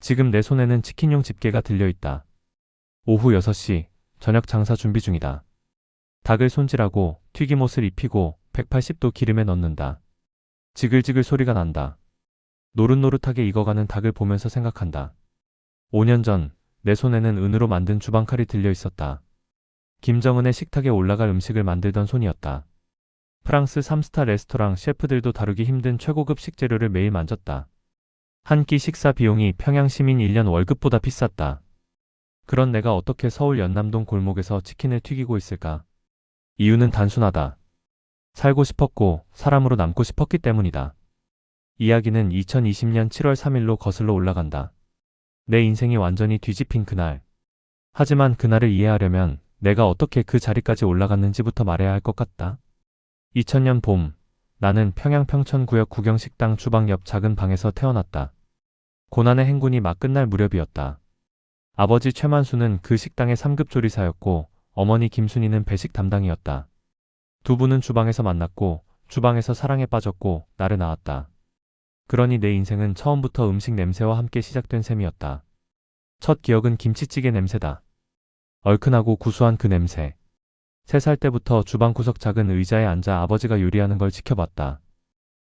지금 내 손에는 치킨용 집게가 들려있다. 오후 6시, 저녁 장사 준비 중이다. 닭을 손질하고 튀김옷을 입히고 180도 기름에 넣는다. 지글지글 소리가 난다. 노릇노릇하게 익어가는 닭을 보면서 생각한다. 5년 전 내 손에는 은으로 만든 주방칼이 들려 있었다. 김정은의 식탁에 올라갈 음식을 만들던 손이었다. 프랑스 3스타 레스토랑 셰프들도 다루기 힘든 최고급 식재료를 매일 만졌다. 한 끼 식사 비용이 평양 시민 1년 월급보다 비쌌다. 그런 내가 어떻게 서울 연남동 골목에서 치킨을 튀기고 있을까? 이유는 단순하다. 살고 싶었고 사람으로 남고 싶었기 때문이다. 이야기는 2020년 7월 3일로 거슬러 올라간다. 내 인생이 완전히 뒤집힌 그날. 하지만 그날을 이해하려면 내가 어떻게 그 자리까지 올라갔는지부터 말해야 할 것 같다. 2000년 봄, 나는 평양 평천구역 구경식당 주방 옆 작은 방에서 태어났다. 고난의 행군이 막 끝날 무렵이었다. 아버지 최만수는 그 식당의 3급 조리사였고 어머니 김순희는 배식 담당이었다. 두 분은 주방에서 만났고 주방에서 사랑에 빠졌고 나를 낳았다. 그러니 내 인생은 처음부터 음식 냄새와 함께 시작된 셈이었다. 첫 기억은 김치찌개 냄새다. 얼큰하고 구수한 그 냄새. 3살 때부터 주방 구석 작은 의자에 앉아 아버지가 요리하는 걸 지켜봤다.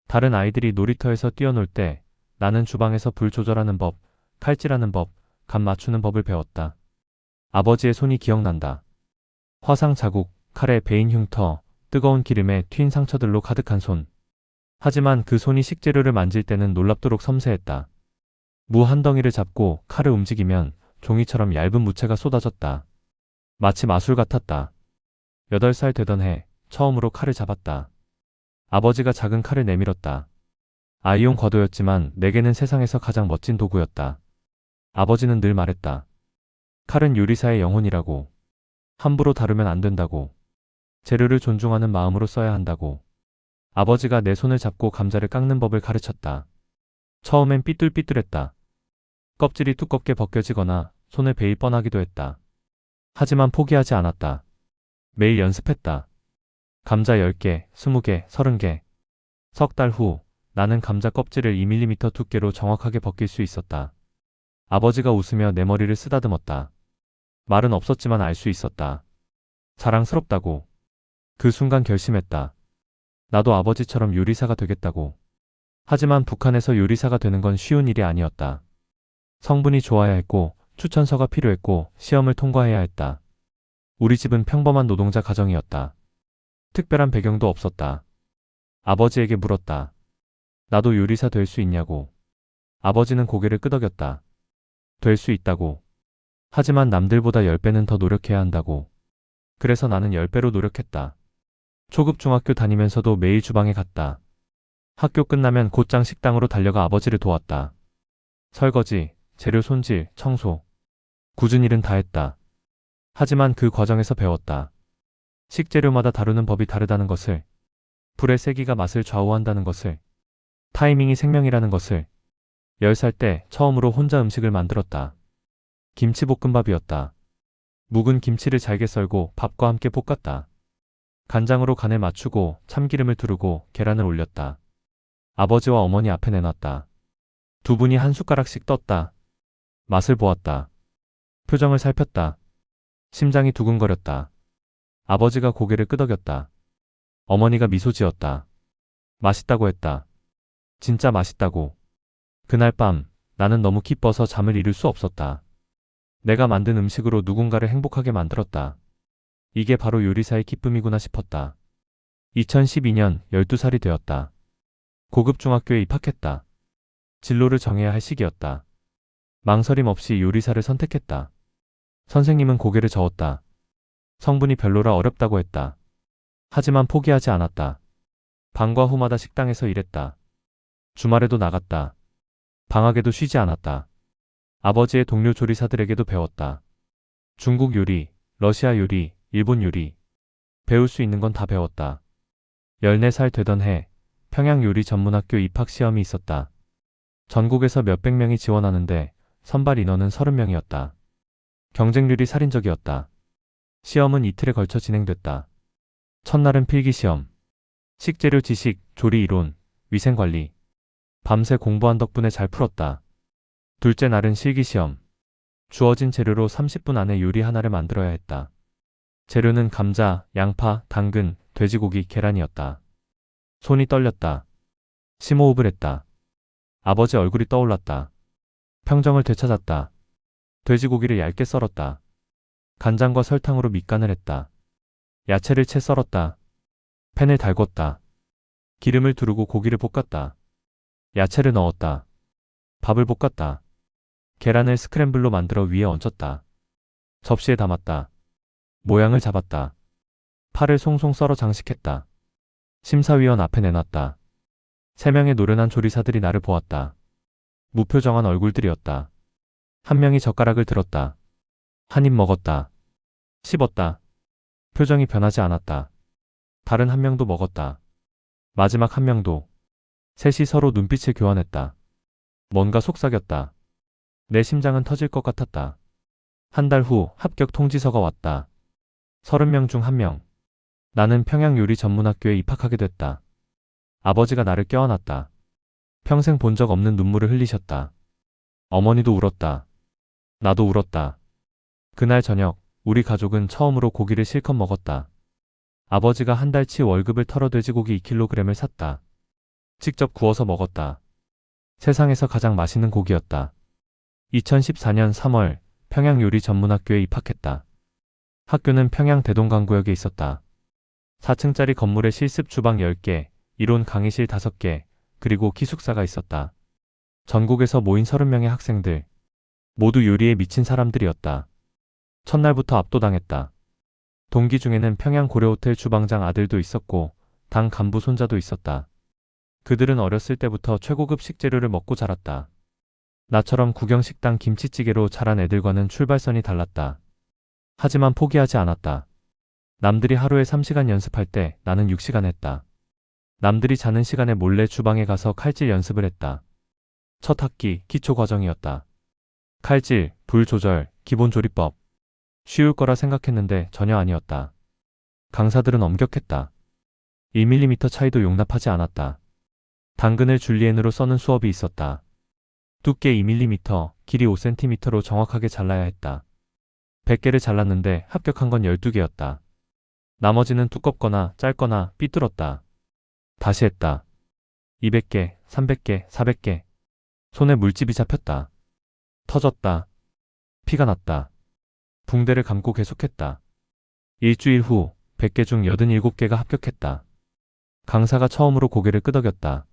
다른 아이들이 놀이터에서 뛰어놀 때 나는 주방에서 불 조절하는 법, 칼질하는 법, 간 맞추는 법을 배웠다. 아버지의 손이 기억난다. 화상 자국, 칼에 베인 흉터, 뜨거운 기름에 튄 상처들로 가득한 손. 하지만 그 손이 식재료를 만질 때는 놀랍도록 섬세했다. 무 한 덩이를 잡고 칼을 움직이면 종이처럼 얇은 무채가 쏟아졌다. 마치 마술 같았다. 8살 되던 해 처음으로 칼을 잡았다. 아버지가 작은 칼을 내밀었다. 아이용 과도였지만 내게는 세상에서 가장 멋진 도구였다. 아버지는 늘 말했다. 칼은 요리사의 영혼이라고. 함부로 다루면 안 된다고. 재료를 존중하는 마음으로 써야 한다고. 아버지가 내 손을 잡고 감자를 깎는 법을 가르쳤다. 처음엔 삐뚤삐뚤했다. 껍질이 두껍게 벗겨지거나 손을 베일 뻔하기도 했다. 하지만 포기하지 않았다. 매일 연습했다. 감자 10개, 20개, 30개. 석 달 후 나는 감자 껍질을 2mm 두께로 정확하게 벗길 수 있었다. 아버지가 웃으며 내 머리를 쓰다듬었다. 말은 없었지만 알 수 있었다. 자랑스럽다고. 그 순간 결심했다. 나도 아버지처럼 요리사가 되겠다고. 하지만 북한에서 요리사가 되는 건 쉬운 일이 아니었다. 성분이 좋아야 했고 추천서가 필요했고 시험을 통과해야 했다. 우리 집은 평범한 노동자 가정이었다. 특별한 배경도 없었다. 아버지에게 물었다. 나도 요리사 될 수 있냐고. 아버지는 고개를 끄덕였다. 될 수 있다고. 하지만 남들보다 10배는 더 노력해야 한다고. 그래서 나는 10배로 노력했다. 초급 중학교 다니면서도 매일 주방에 갔다. 학교 끝나면 곧장 식당으로 달려가 아버지를 도왔다. 설거지, 재료 손질, 청소. 굳은 일은 다 했다. 하지만 그 과정에서 배웠다. 식재료마다 다루는 법이 다르다는 것을. 불의 세기가 맛을 좌우한다는 것을. 타이밍이 생명이라는 것을. 10살 때 처음으로 혼자 음식을 만들었다. 김치볶음밥이었다. 묵은 김치를 잘게 썰고 밥과 함께 볶았다. 간장으로 간을 맞추고 참기름을 두르고 계란을 올렸다. 아버지와 어머니 앞에 내놨다. 두 분이 한 숟가락씩 떴다. 맛을 보았다. 표정을 살폈다. 심장이 두근거렸다. 아버지가 고개를 끄덕였다. 어머니가 미소 지었다. 맛있다고 했다. 진짜 맛있다고. 그날 밤 나는 너무 기뻐서 잠을 이룰 수 없었다. 내가 만든 음식으로 누군가를 행복하게 만들었다. 이게 바로 요리사의 기쁨이구나 싶었다. 2012년 12살이 되었다. 고급 중학교에 입학했다. 진로를 정해야 할 시기였다. 망설임 없이 요리사를 선택했다. 선생님은 고개를 저었다. 성분이 별로라 어렵다고 했다. 하지만 포기하지 않았다. 방과 후마다 식당에서 일했다. 주말에도 나갔다. 방학에도 쉬지 않았다. 아버지의 동료 조리사들에게도 배웠다. 중국 요리, 러시아 요리, 일본 요리. 배울 수 있는 건 다 배웠다. 14살 되던 해 평양요리전문학교 입학시험이 있었다. 전국에서 몇백 명이 지원하는데 선발 인원은 30명이었다. 경쟁률이 살인적이었다. 시험은 이틀에 걸쳐 진행됐다. 첫날은 필기시험. 식재료 지식, 조리 이론, 위생관리. 밤새 공부한 덕분에 잘 풀었다. 둘째 날은 실기시험. 주어진 재료로 30분 안에 요리 하나를 만들어야 했다. 재료는 감자, 양파, 당근, 돼지고기, 계란이었다. 손이 떨렸다. 심호흡을 했다. 아버지 얼굴이 떠올랐다. 평정을 되찾았다. 돼지고기를 얇게 썰었다. 간장과 설탕으로 밑간을 했다. 야채를 채 썰었다. 팬을 달궜다. 기름을 두르고 고기를 볶았다. 야채를 넣었다. 밥을 볶았다. 계란을 스크램블로 만들어 위에 얹었다. 접시에 담았다. 모양을 잡았다. 파를 송송 썰어 장식했다. 심사위원 앞에 내놨다. 3명의 노련한 조리사들이 나를 보았다. 무표정한 얼굴들이었다. 한 명이 젓가락을 들었다. 한 입 먹었다. 씹었다. 표정이 변하지 않았다. 다른 한 명도 먹었다. 마지막 한 명도. 셋이 서로 눈빛을 교환했다. 뭔가 속삭였다. 내 심장은 터질 것 같았다. 한 달 후 합격 통지서가 왔다. 30명 중 1명. 나는 평양요리전문학교에 입학하게 됐다. 아버지가 나를 껴안았다. 평생 본 적 없는 눈물을 흘리셨다. 어머니도 울었다. 나도 울었다. 그날 저녁 우리 가족은 처음으로 고기를 실컷 먹었다. 아버지가 한 달치 월급을 털어 돼지고기 2kg을 샀다. 직접 구워서 먹었다. 세상에서 가장 맛있는 고기였다. 2014년 3월 평양요리전문학교에 입학했다. 학교는 평양 대동강구역에 있었다. 4층짜리 건물에 실습 주방 10개, 이론 강의실 5개, 그리고 기숙사가 있었다. 전국에서 모인 30명의 학생들. 모두 요리에 미친 사람들이었다. 첫날부터 압도당했다. 동기 중에는 평양 고려호텔 주방장 아들도 있었고 당 간부 손자도 있었다. 그들은 어렸을 때부터 최고급 식재료를 먹고 자랐다. 나처럼 구경식당 김치찌개로 자란 애들과는 출발선이 달랐다. 하지만 포기하지 않았다. 남들이 하루에 3시간 연습할 때 나는 6시간 했다. 남들이 자는 시간에 몰래 주방에 가서 칼질 연습을 했다. 첫 학기 기초 과정이었다. 칼질, 불 조절, 기본 조리법. 쉬울 거라 생각했는데 전혀 아니었다. 강사들은 엄격했다. 1mm 차이도 용납하지 않았다. 당근을 줄리엔으로 써는 수업이 있었다. 두께 2mm, 길이 5cm로 정확하게 잘라야 했다. 100개를 잘랐는데 합격한 건 12개였다. 나머지는 두껍거나 짧거나 삐뚤었다. 다시 했다. 200개, 300개, 400개. 손에 물집이 잡혔다. 터졌다. 피가 났다. 붕대를 감고 계속했다. 일주일 후 100개 중 87개가 합격했다. 강사가 처음으로 고개를 끄덕였다.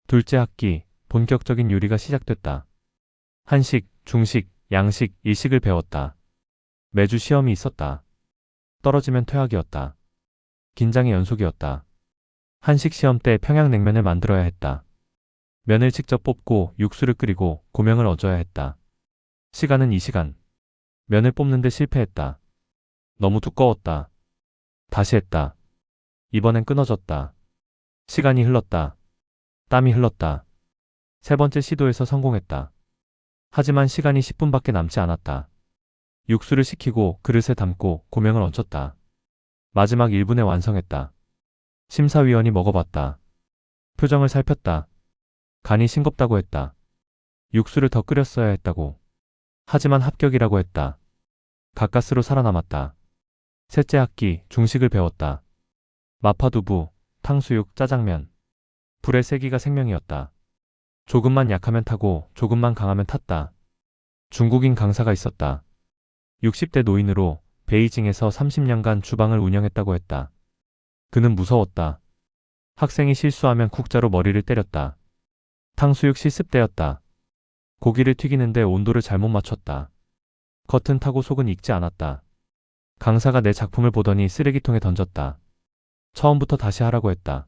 둘째 학기 본격적인 요리가 시작됐다. 한식, 중식, 양식, 일식을 배웠다. 매주 시험이 있었다. 떨어지면 퇴학이었다. 긴장의 연속이었다. 한식 시험 때 평양냉면을 만들어야 했다. 면을 직접 뽑고 육수를 끓이고 고명을 어줘야 했다. 시간은 2시간. 면을 뽑는데 실패했다. 너무 두꺼웠다. 다시 했다. 이번엔 끊어졌다. 시간이 흘렀다. 땀이 흘렀다. 세 번째 시도에서 성공했다. 하지만 시간이 10분밖에 남지 않았다. 육수를 식히고 그릇에 담고 고명을 얹었다. 마지막 1분에 완성했다. 심사위원이 먹어봤다. 표정을 살폈다. 간이 싱겁다고 했다. 육수를 더 끓였어야 했다고. 하지만 합격이라고 했다. 가까스로 살아남았다. 셋째 학기 중식을 배웠다. 마파두부, 탕수육, 짜장면. 불의 세기가 생명이었다. 조금만 약하면 타고 조금만 강하면 탔다. 중국인 강사가 있었다. 60대 노인으로 베이징에서 30년간 주방을 운영했다고 했다. 그는 무서웠다. 학생이 실수하면 국자로 머리를 때렸다. 탕수육 실습 때였다. 고기를 튀기는데 온도를 잘못 맞췄다. 겉은 타고 속은 익지 않았다. 강사가 내 작품을 보더니 쓰레기통에 던졌다. 처음부터 다시 하라고 했다.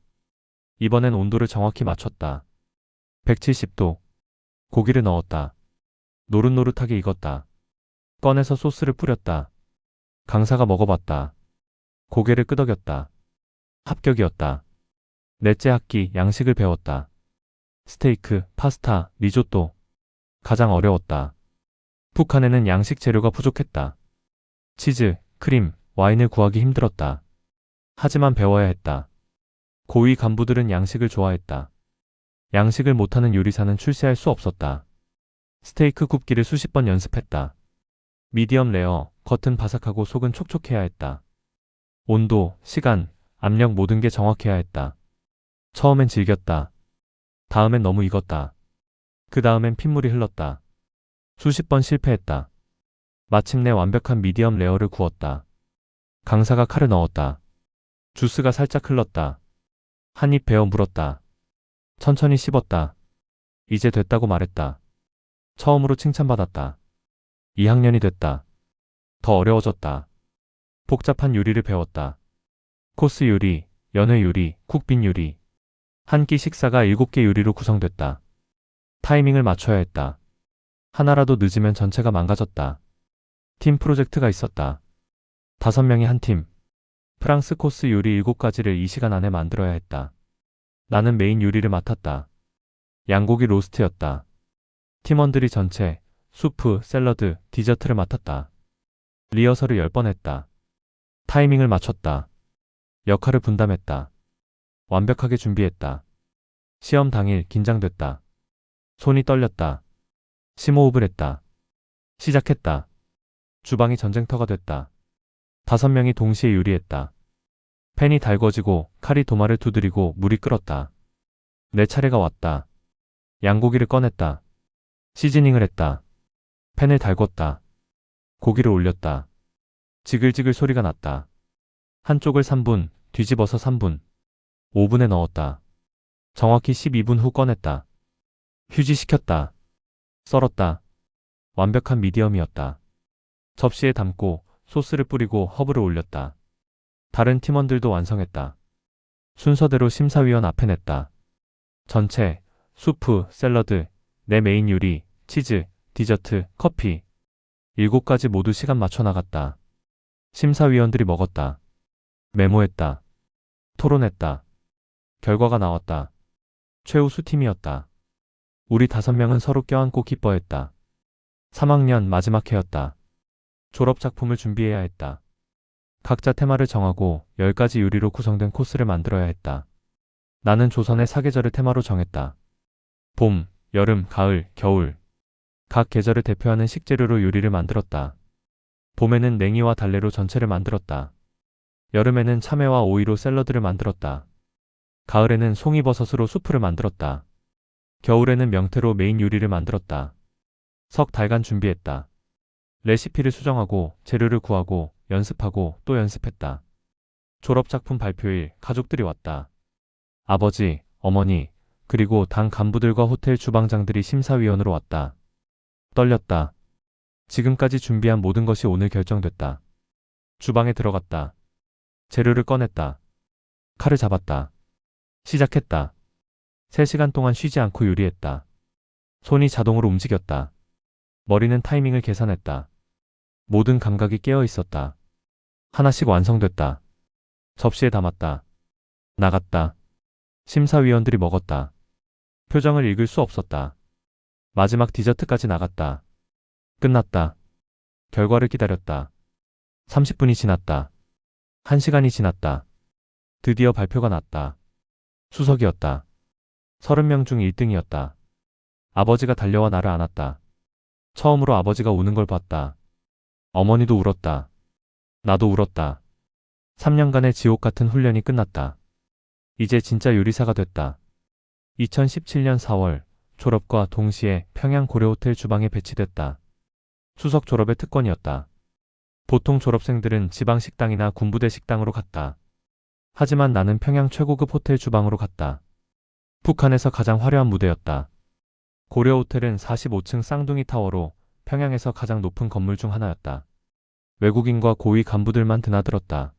이번엔 온도를 정확히 맞췄다. 170도. 고기를 넣었다. 노릇노릇하게 익었다. 꺼내서 소스를 뿌렸다. 강사가 먹어봤다. 고개를 끄덕였다. 합격이었다. 넷째 학기 양식을 배웠다. 스테이크, 파스타, 리조또. 가장 어려웠다. 북한에는 양식 재료가 부족했다. 치즈, 크림, 와인을 구하기 힘들었다. 하지만 배워야 했다. 고위 간부들은 양식을 좋아했다. 양식을 못하는 요리사는 출세할 수 없었다. 스테이크 굽기를 수십 번 연습했다. 미디엄 레어, 겉은 바삭하고 속은 촉촉해야 했다. 온도, 시간, 압력 모든 게 정확해야 했다. 처음엔 질겼다. 다음엔 너무 익었다. 그 다음엔 핏물이 흘렀다. 수십 번 실패했다. 마침내 완벽한 미디엄 레어를 구웠다. 강사가 칼을 넣었다. 주스가 살짝 흘렀다. 한 입 베어 물었다. 천천히 씹었다. 이제 됐다고 말했다. 처음으로 칭찬받았다. 2학년이 됐다. 더 어려워졌다. 복잡한 요리를 배웠다. 코스 요리, 연회 요리, 쿡빈 요리. 한 끼 식사가 7개 요리로 구성됐다. 타이밍을 맞춰야 했다. 하나라도 늦으면 전체가 망가졌다. 팀 프로젝트가 있었다. 5명이 한 팀. 프랑스 코스 요리 7가지를 2시간 안에 만들어야 했다. 나는 메인 요리를 맡았다. 양고기 로스트였다. 팀원들이 전체, 수프, 샐러드, 디저트를 맡았다. 리허설을 10번 했다. 타이밍을 맞췄다. 역할을 분담했다. 완벽하게 준비했다. 시험 당일 긴장됐다. 손이 떨렸다. 심호흡을 했다. 시작했다. 주방이 전쟁터가 됐다. 5명이 동시에 요리했다. 팬이 달궈지고 칼이 도마를 두드리고 물이 끓었다. 내 차례가 왔다. 양고기를 꺼냈다. 시즈닝을 했다. 팬을 달궜다. 고기를 올렸다. 지글지글 소리가 났다. 한쪽을 3분, 뒤집어서 3분. 오븐에 넣었다. 정확히 12분 후 꺼냈다. 휴지시켰다. 썰었다. 완벽한 미디엄이었다. 접시에 담고 소스를 뿌리고 허브를 올렸다. 다른 팀원들도 완성했다. 순서대로 심사위원 앞에 냈다. 전체, 수프, 샐러드, 내 메인 요리, 치즈, 디저트, 커피. 7가지 모두 시간 맞춰 나갔다. 심사위원들이 먹었다. 메모했다. 토론했다. 결과가 나왔다. 최우수 팀이었다. 우리 5명은 서로 껴안고 기뻐했다. 3학년 마지막 해였다. 졸업작품을 준비해야 했다. 각자 테마를 정하고 10가지 요리로 구성된 코스를 만들어야 했다. 나는 조선의 사계절을 테마로 정했다. 봄, 여름, 가을, 겨울. 각 계절을 대표하는 식재료로 요리를 만들었다. 봄에는 냉이와 달래로 전체를 만들었다. 여름에는 참외와 오이로 샐러드를 만들었다. 가을에는 송이버섯으로 수프를 만들었다. 겨울에는 명태로 메인 요리를 만들었다. 석 달간 준비했다. 레시피를 수정하고 재료를 구하고 연습하고 또 연습했다. 졸업작품 발표일 가족들이 왔다. 아버지, 어머니, 그리고 당 간부들과 호텔 주방장들이 심사위원으로 왔다. 떨렸다. 지금까지 준비한 모든 것이 오늘 결정됐다. 주방에 들어갔다. 재료를 꺼냈다. 칼을 잡았다. 시작했다. 3시간 동안 쉬지 않고 요리했다. 손이 자동으로 움직였다. 머리는 타이밍을 계산했다. 모든 감각이 깨어 있었다. 하나씩 완성됐다. 접시에 담았다. 나갔다. 심사위원들이 먹었다. 표정을 읽을 수 없었다. 마지막 디저트까지 나갔다. 끝났다. 결과를 기다렸다. 30분이 지났다. 1시간이 지났다. 드디어 발표가 났다. 수석이었다. 30명 중 1등이었다. 아버지가 달려와 나를 안았다. 처음으로 아버지가 우는 걸 봤다. 어머니도 울었다. 나도 울었다. 3년간의 지옥 같은 훈련이 끝났다. 이제 진짜 요리사가 됐다. 2017년 4월 졸업과 동시에 평양 고려호텔 주방에 배치됐다. 수석 졸업의 특권이었다. 보통 졸업생들은 지방식당이나 군부대 식당으로 갔다. 하지만 나는 평양 최고급 호텔 주방으로 갔다. 북한에서 가장 화려한 무대였다. 고려호텔은 45층 쌍둥이 타워로 평양에서 가장 높은 건물 중 하나였다. 외국인과 고위 간부들만 드나들었다.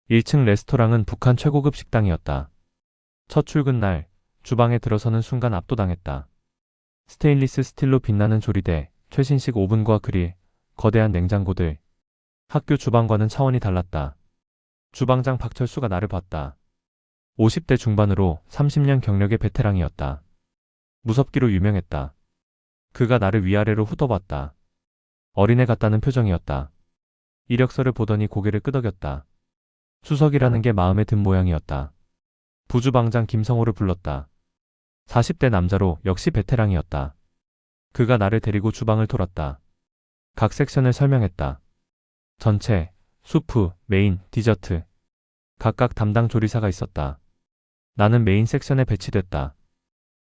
1층 레스토랑은 북한 최고급 식당이었다. 첫 출근 날 주방에 들어서는 순간 압도당했다. 스테인리스 스틸로 빛나는 조리대, 최신식 오븐과 그릴, 거대한 냉장고들. 학교 주방과는 차원이 달랐다. 주방장 박철수가 나를 봤다. 50대 중반으로 30년 경력의 베테랑이었다. 무섭기로 유명했다. 그가 나를 위아래로 훑어봤다. 어린애 같다는 표정이었다. 이력서를 보더니 고개를 끄덕였다. 수석이라는 게 마음에 든 모양이었다. 부주방장 김성호를 불렀다. 40대 남자로 역시 베테랑이었다. 그가 나를 데리고 주방을 돌았다. 각 섹션을 설명했다. 전체, 수프, 메인, 디저트. 각각 담당 조리사가 있었다. 나는 메인 섹션에 배치됐다.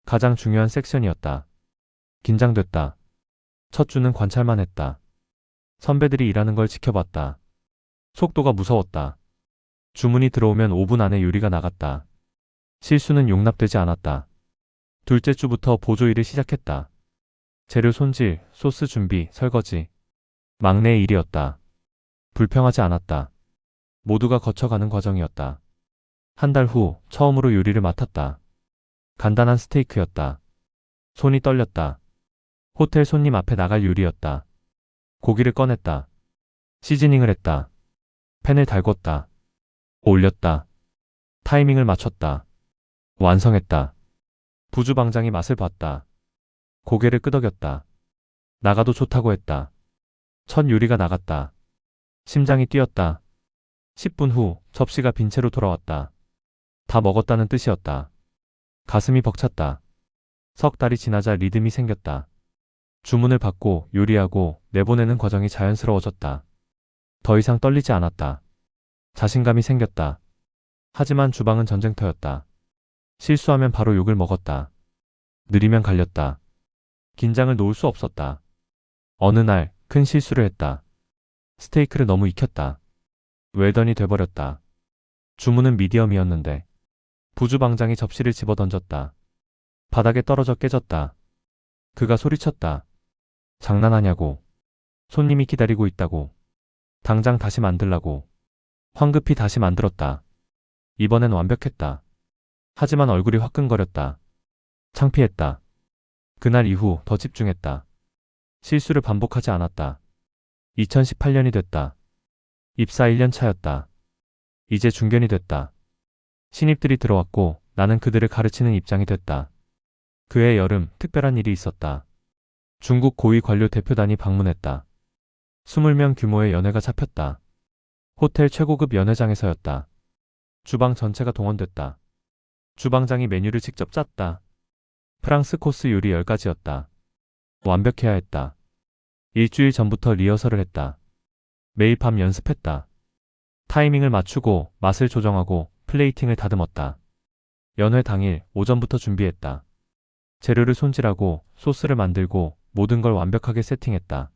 가장 중요한 섹션이었다. 긴장됐다. 첫 주는 관찰만 했다. 선배들이 일하는 걸 지켜봤다. 속도가 무서웠다. 주문이 들어오면 5분 안에 요리가 나갔다. 실수는 용납되지 않았다. 둘째 주부터 보조 일을 시작했다. 재료 손질, 소스 준비, 설거지. 막내의 일이었다. 불평하지 않았다. 모두가 거쳐가는 과정이었다. 한 달 후 처음으로 요리를 맡았다. 간단한 스테이크였다. 손이 떨렸다. 호텔 손님 앞에 나갈 요리였다. 고기를 꺼냈다. 시즈닝을 했다. 팬을 달궜다. 올렸다. 타이밍을 맞췄다. 완성했다. 부주방장이 맛을 봤다. 고개를 끄덕였다. 나가도 좋다고 했다. 첫 요리가 나갔다. 심장이 뛰었다. 10분 후 접시가 빈 채로 돌아왔다. 다 먹었다는 뜻이었다. 가슴이 벅찼다. 석 달이 지나자 리듬이 생겼다. 주문을 받고 요리하고 내보내는 과정이 자연스러워졌다. 더 이상 떨리지 않았다. 자신감이 생겼다. 하지만 주방은 전쟁터였다. 실수하면 바로 욕을 먹었다. 느리면 갈렸다. 긴장을 놓을 수 없었다. 어느 날 큰 실수를 했다. 스테이크를 너무 익혔다. 웰던이 돼버렸다. 주문은 미디엄이었는데 부주방장이 접시를 집어던졌다. 바닥에 떨어져 깨졌다. 그가 소리쳤다. 장난하냐고. 손님이 기다리고 있다고. 당장 다시 만들라고. 황급히 다시 만들었다. 이번엔 완벽했다. 하지만 얼굴이 화끈거렸다. 창피했다. 그날 이후 더 집중했다. 실수를 반복하지 않았다. 2018년이 됐다. 입사 1년 차였다. 이제 중견이 됐다. 신입들이 들어왔고 나는 그들을 가르치는 입장이 됐다. 그해 여름 특별한 일이 있었다. 중국 고위 관료 대표단이 방문했다. 20명 규모의 연회가 잡혔다. 호텔 최고급 연회장에서였다. 주방 전체가 동원됐다. 주방장이 메뉴를 직접 짰다. 프랑스 코스 요리 10가지였다. 완벽해야 했다. 일주일 전부터 리허설을 했다. 매일 밤 연습했다. 타이밍을 맞추고 맛을 조정하고 플레이팅을 다듬었다. 연회 당일 오전부터 준비했다. 재료를 손질하고 소스를 만들고 모든 걸 완벽하게 세팅했다.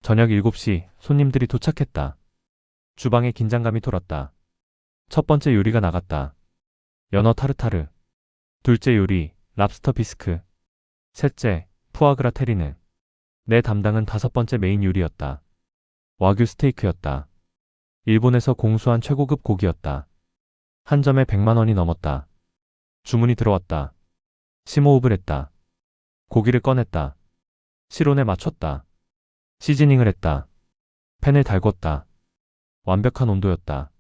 저녁 7시 손님들이 도착했다. 주방에 긴장감이 돌았다. 첫 번째 요리가 나갔다. 연어 타르타르. 둘째 요리 랍스터 비스크. 셋째 푸아그라 테리네. 내 담당은 5번째 메인 요리였다. 와규 스테이크였다. 일본에서 공수한 최고급 고기였다. 한 점에 100만 원이 넘었다. 주문이 들어왔다. 심호흡을 했다. 고기를 꺼냈다. 실온에 맞췄다. 시즈닝을 했다. 팬을 달궜다. 완벽한 온도였다.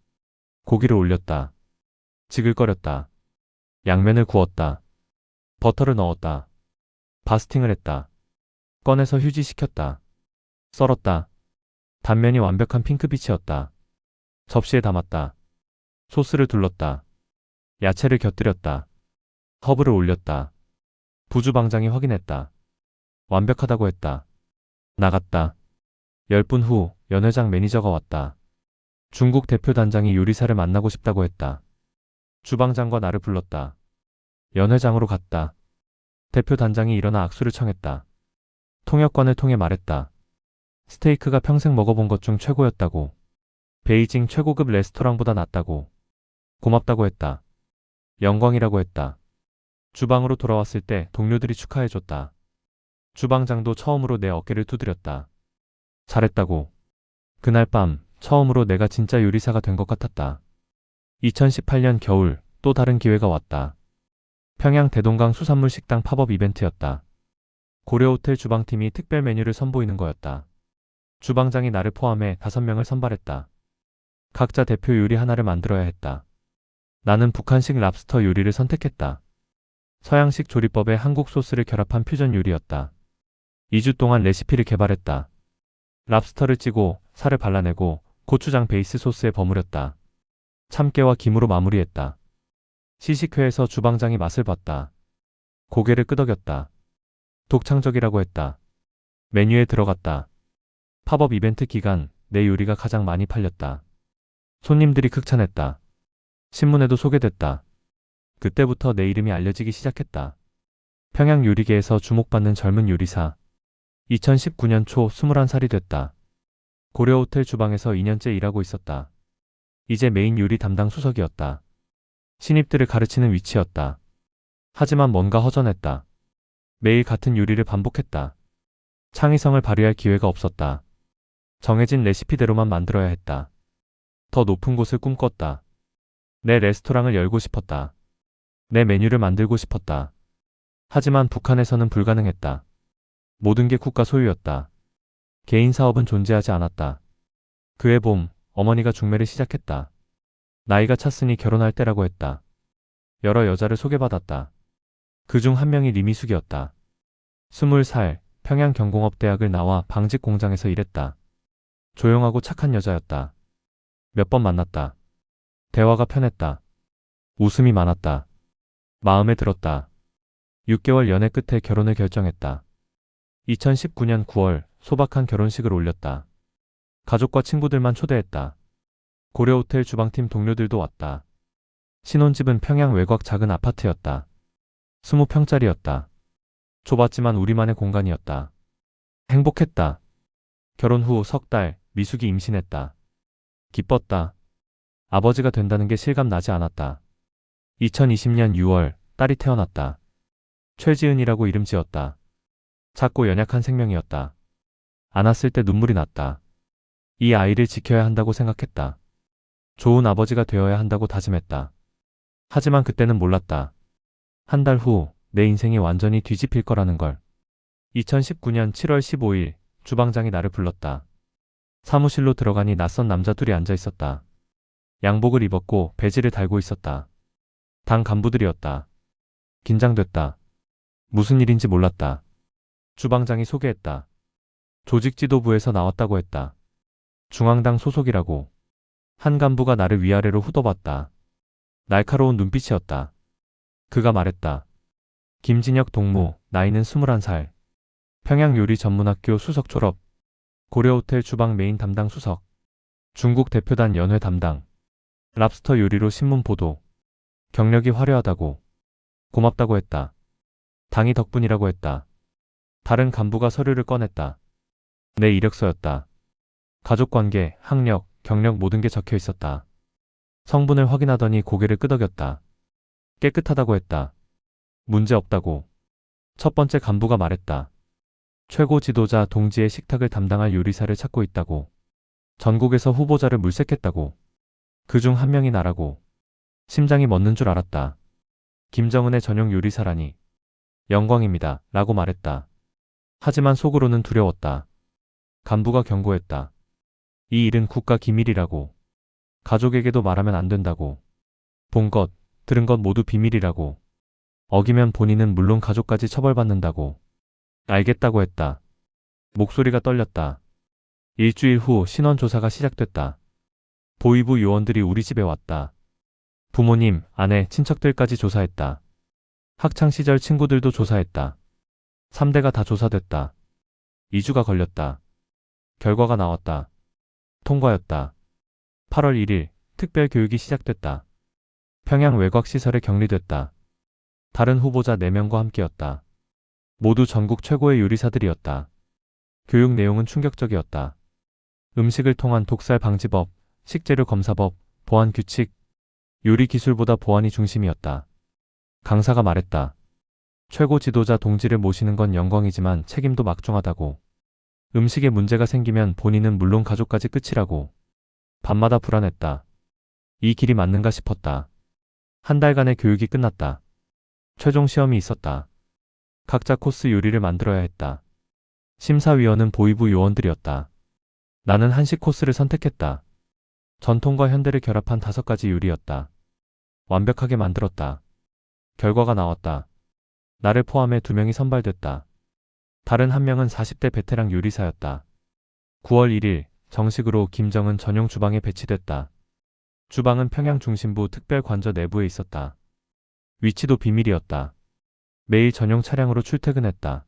고기를 올렸다. 지글거렸다. 양면을 구웠다. 버터를 넣었다. 바스팅을 했다. 꺼내서 휴지시켰다. 썰었다. 단면이 완벽한 핑크빛이었다. 접시에 담았다. 소스를 둘렀다. 야채를 곁들였다. 허브를 올렸다. 부주방장이 확인했다. 완벽하다고 했다. 나갔다. 10분 후 연회장 매니저가 왔다. 중국 대표 단장이 요리사를 만나고 싶다고 했다. 주방장과 나를 불렀다. 연회장으로 갔다. 대표 단장이 일어나 악수를 청했다. 통역관을 통해 말했다. 스테이크가 평생 먹어본 것 중 최고였다고. 베이징 최고급 레스토랑보다 낫다고. 고맙다고 했다. 영광이라고 했다. 주방으로 돌아왔을 때 동료들이 축하해줬다. 주방장도 처음으로 내 어깨를 두드렸다. 잘했다고. 그날 밤 처음으로 내가 진짜 요리사가 된 것 같았다. 2018년 겨울 또 다른 기회가 왔다. 평양 대동강 수산물 식당 팝업 이벤트였다. 고려호텔 주방팀이 특별 메뉴를 선보이는 거였다. 주방장이 나를 포함해 5명을 선발했다. 각자 대표 요리 하나를 만들어야 했다. 나는 북한식 랍스터 요리를 선택했다. 서양식 조리법에 한국 소스를 결합한 퓨전 요리였다. 2주 동안 레시피를 개발했다. 랍스터를 찌고 살을 발라내고 고추장 베이스 소스에 버무렸다. 참깨와 김으로 마무리했다. 시식회에서 주방장이 맛을 봤다. 고개를 끄덕였다. 독창적이라고 했다. 메뉴에 들어갔다. 팝업 이벤트 기간 내 요리가 가장 많이 팔렸다. 손님들이 극찬했다. 신문에도 소개됐다. 그때부터 내 이름이 알려지기 시작했다. 평양 요리계에서 주목받는 젊은 요리사. 2019년 초 21살이 됐다. 고려호텔 주방에서 2년째 일하고 있었다. 이제 메인 요리 담당 수석이었다. 신입들을 가르치는 위치였다. 하지만 뭔가 허전했다. 매일 같은 요리를 반복했다. 창의성을 발휘할 기회가 없었다. 정해진 레시피대로만 만들어야 했다. 더 높은 곳을 꿈꿨다. 내 레스토랑을 열고 싶었다. 내 메뉴를 만들고 싶었다. 하지만 북한에서는 불가능했다. 모든 게 국가 소유였다. 개인 사업은 존재하지 않았다. 그해 봄, 어머니가 중매를 시작했다. 나이가 찼으니 결혼할 때라고 했다. 여러 여자를 소개받았다. 그중 한 명이 리미숙이었다. 20살, 평양경공업대학을 나와 방직 공장에서 일했다. 조용하고 착한 여자였다. 몇 번 만났다. 대화가 편했다. 웃음이 많았다. 마음에 들었다. 6개월 연애 끝에 결혼을 결정했다. 2019년 9월 소박한 결혼식을 올렸다. 가족과 친구들만 초대했다. 고려호텔 주방팀 동료들도 왔다. 신혼집은 평양 외곽 작은 아파트였다. 20평짜리였다. 좁았지만 우리만의 공간이었다. 행복했다. 결혼 후 석 달 미숙이 임신했다. 기뻤다. 아버지가 된다는 게 실감 나지 않았다. 2020년 6월 딸이 태어났다. 최지은이라고 이름 지었다. 작고 연약한 생명이었다. 안았을 때 눈물이 났다. 이 아이를 지켜야 한다고 생각했다. 좋은 아버지가 되어야 한다고 다짐했다. 하지만 그때는 몰랐다. 한 달 후 내 인생이 완전히 뒤집힐 거라는 걸. 2019년 7월 15일 주방장이 나를 불렀다. 사무실로 들어가니 낯선 남자 둘이 앉아 있었다. 양복을 입었고 배지를 달고 있었다. 당 간부들이었다. 긴장됐다. 무슨 일인지 몰랐다. 주방장이 소개했다. 조직지도부에서 나왔다고 했다. 중앙당 소속이라고. 한 간부가 나를 위아래로 후더봤다. 날카로운 눈빛이었다. 그가 말했다. 김진혁 동무, 나이는 21살. 평양요리전문학교 수석 졸업. 고려호텔 주방 메인 담당 수석. 중국 대표단 연회 담당. 랍스터 요리로 신문 보도. 경력이 화려하다고. 고맙다고 했다. 당이 덕분이라고 했다. 다른 간부가 서류를 꺼냈다. 내 이력서였다. 가족관계, 학력, 경력 모든 게 적혀 있었다. 성분을 확인하더니 고개를 끄덕였다. 깨끗하다고 했다. 문제 없다고. 첫 번째 간부가 말했다. 최고 지도자 동지의 식탁을 담당할 요리사를 찾고 있다고. 전국에서 후보자를 물색했다고. 그중 한 명이 나라고. 심장이 멎는 줄 알았다. 김정은의 전용 요리사라니. 영광입니다. 라고 말했다. 하지만 속으로는 두려웠다. 간부가 경고했다. 이 일은 국가 기밀이라고. 가족에게도 말하면 안 된다고. 본 것, 들은 것 모두 비밀이라고. 어기면 본인은 물론 가족까지 처벌받는다고. 알겠다고 했다. 목소리가 떨렸다. 일주일 후 신원조사가 시작됐다. 보위부 요원들이 우리 집에 왔다. 부모님, 아내, 친척들까지 조사했다. 학창시절 친구들도 조사했다. 3대가 다 조사됐다. 2주가 걸렸다. 결과가 나왔다. 통과였다. 8월 1일 특별 교육이 시작됐다. 평양 외곽시설에 격리됐다. 다른 후보자 4명과 함께였다. 모두 전국 최고의 요리사들이었다. 교육 내용은 충격적이었다. 음식을 통한 독살 방지법, 식재료 검사법, 보안 규칙, 요리 기술보다 보안이 중심이었다. 강사가 말했다. 최고 지도자 동지를 모시는 건 영광이지만 책임도 막중하다고. 음식에 문제가 생기면 본인은 물론 가족까지 끝이라고. 밤마다 불안했다. 이 길이 맞는가 싶었다. 한 달간의 교육이 끝났다. 최종 시험이 있었다. 각자 코스 요리를 만들어야 했다. 심사위원은 보위부 요원들이었다. 나는 한식 코스를 선택했다. 전통과 현대를 결합한 5가지 요리였다. 완벽하게 만들었다. 결과가 나왔다. 나를 포함해 2명이 선발됐다. 다른 한 명은 40대 베테랑 요리사였다. 9월 1일 정식으로 김정은 전용 주방에 배치됐다. 주방은 평양 중심부 특별 관저 내부에 있었다. 위치도 비밀이었다. 매일 전용 차량으로 출퇴근했다.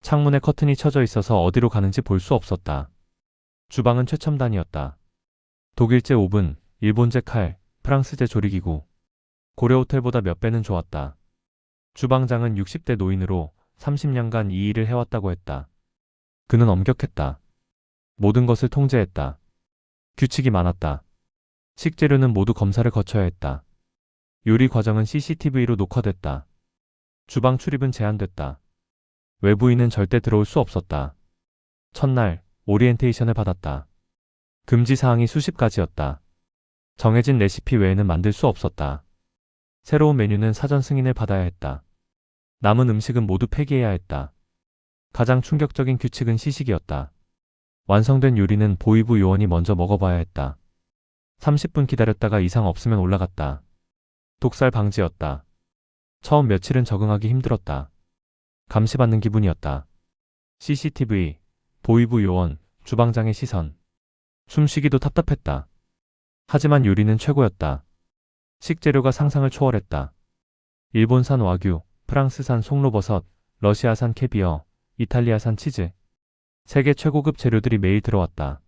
창문에 커튼이 쳐져 있어서 어디로 가는지 볼 수 없었다. 주방은 최첨단이었다. 독일제 오븐, 일본제 칼, 프랑스제 조리기구. 고려 호텔보다 몇 배는 좋았다. 주방장은 60대 노인으로 30년간 이 일을 해왔다고 했다. 그는 엄격했다. 모든 것을 통제했다. 규칙이 많았다. 식재료는 모두 검사를 거쳐야 했다. 요리 과정은 CCTV로 녹화됐다. 주방 출입은 제한됐다. 외부인은 절대 들어올 수 없었다. 첫날 오리엔테이션을 받았다. 금지 사항이 수십 가지였다. 정해진 레시피 외에는 만들 수 없었다. 새로운 메뉴는 사전 승인을 받아야 했다. 남은 음식은 모두 폐기해야 했다. 가장 충격적인 규칙은 시식이었다. 완성된 요리는 보이부 요원이 먼저 먹어봐야 했다. 30분 기다렸다가 이상 없으면 올라갔다. 독살 방지였다. 처음 며칠은 적응하기 힘들었다. 감시받는 기분이었다. CCTV, 보이부 요원, 주방장의 시선. 숨쉬기도 답답했다. 하지만 요리는 최고였다. 식재료가 상상을 초월했다. 일본산 와규, 프랑스산 송로버섯, 러시아산 캐비어, 이탈리아산 치즈. 세계 최고급 재료들이 매일 들어왔다.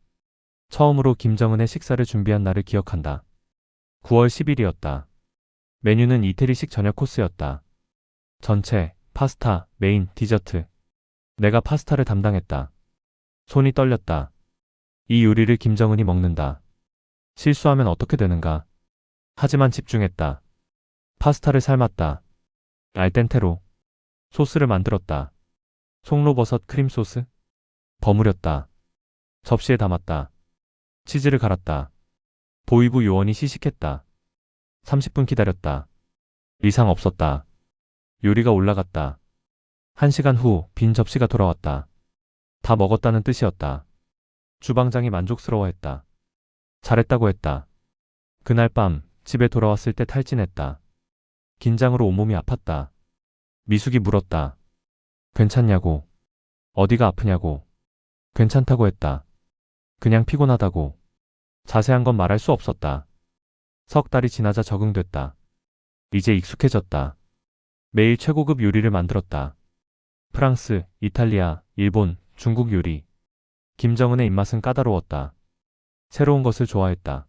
처음으로 김정은의 식사를 준비한 날을 기억한다. 9월 10일이었다. 메뉴는 이태리식 저녁 코스였다. 전체, 파스타, 메인, 디저트. 내가 파스타를 담당했다. 손이 떨렸다. 이 요리를 김정은이 먹는다. 실수하면 어떻게 되는가. 하지만 집중했다. 파스타를 삶았다. 알덴테로. 소스를 만들었다. 송로버섯 크림 소스. 버무렸다. 접시에 담았다. 치즈를 갈았다. 보이부 요원이 시식했다. 30분 기다렸다. 이상 없었다. 요리가 올라갔다. 1시간 후 빈 접시가 돌아왔다. 다 먹었다는 뜻이었다. 주방장이 만족스러워했다. 잘했다고 했다. 그날 밤 집에 돌아왔을 때 탈진했다. 긴장으로 온몸이 아팠다. 미숙이 물었다. 괜찮냐고. 어디가 아프냐고. 괜찮다고 했다. 그냥 피곤하다고. 자세한 건 말할 수 없었다. 석 달이 지나자 적응됐다. 이제 익숙해졌다. 매일 최고급 요리를 만들었다. 프랑스, 이탈리아, 일본, 중국 요리. 김정은의 입맛은 까다로웠다. 새로운 것을 좋아했다.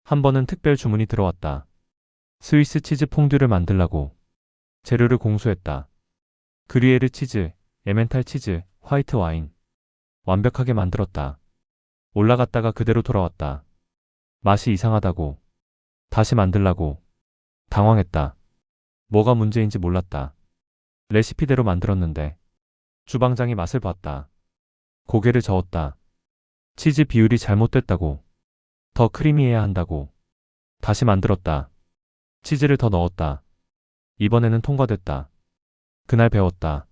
한 번은 특별 주문이 들어왔다. 스위스 치즈 퐁듀를 만들라고. 재료를 공수했다. 그리에르 치즈, 에멘탈 치즈, 화이트 와인. 완벽하게 만들었다. 올라갔다가 그대로 돌아왔다. 맛이 이상하다고. 다시 만들라고. 당황했다. 뭐가 문제인지 몰랐다. 레시피대로 만들었는데. 주방장이 맛을 봤다. 고개를 저었다. 치즈 비율이 잘못됐다고. 더 크리미해야 한다고. 다시 만들었다. 치즈를 더 넣었다. 이번에는 통과됐다. 그날 배웠다.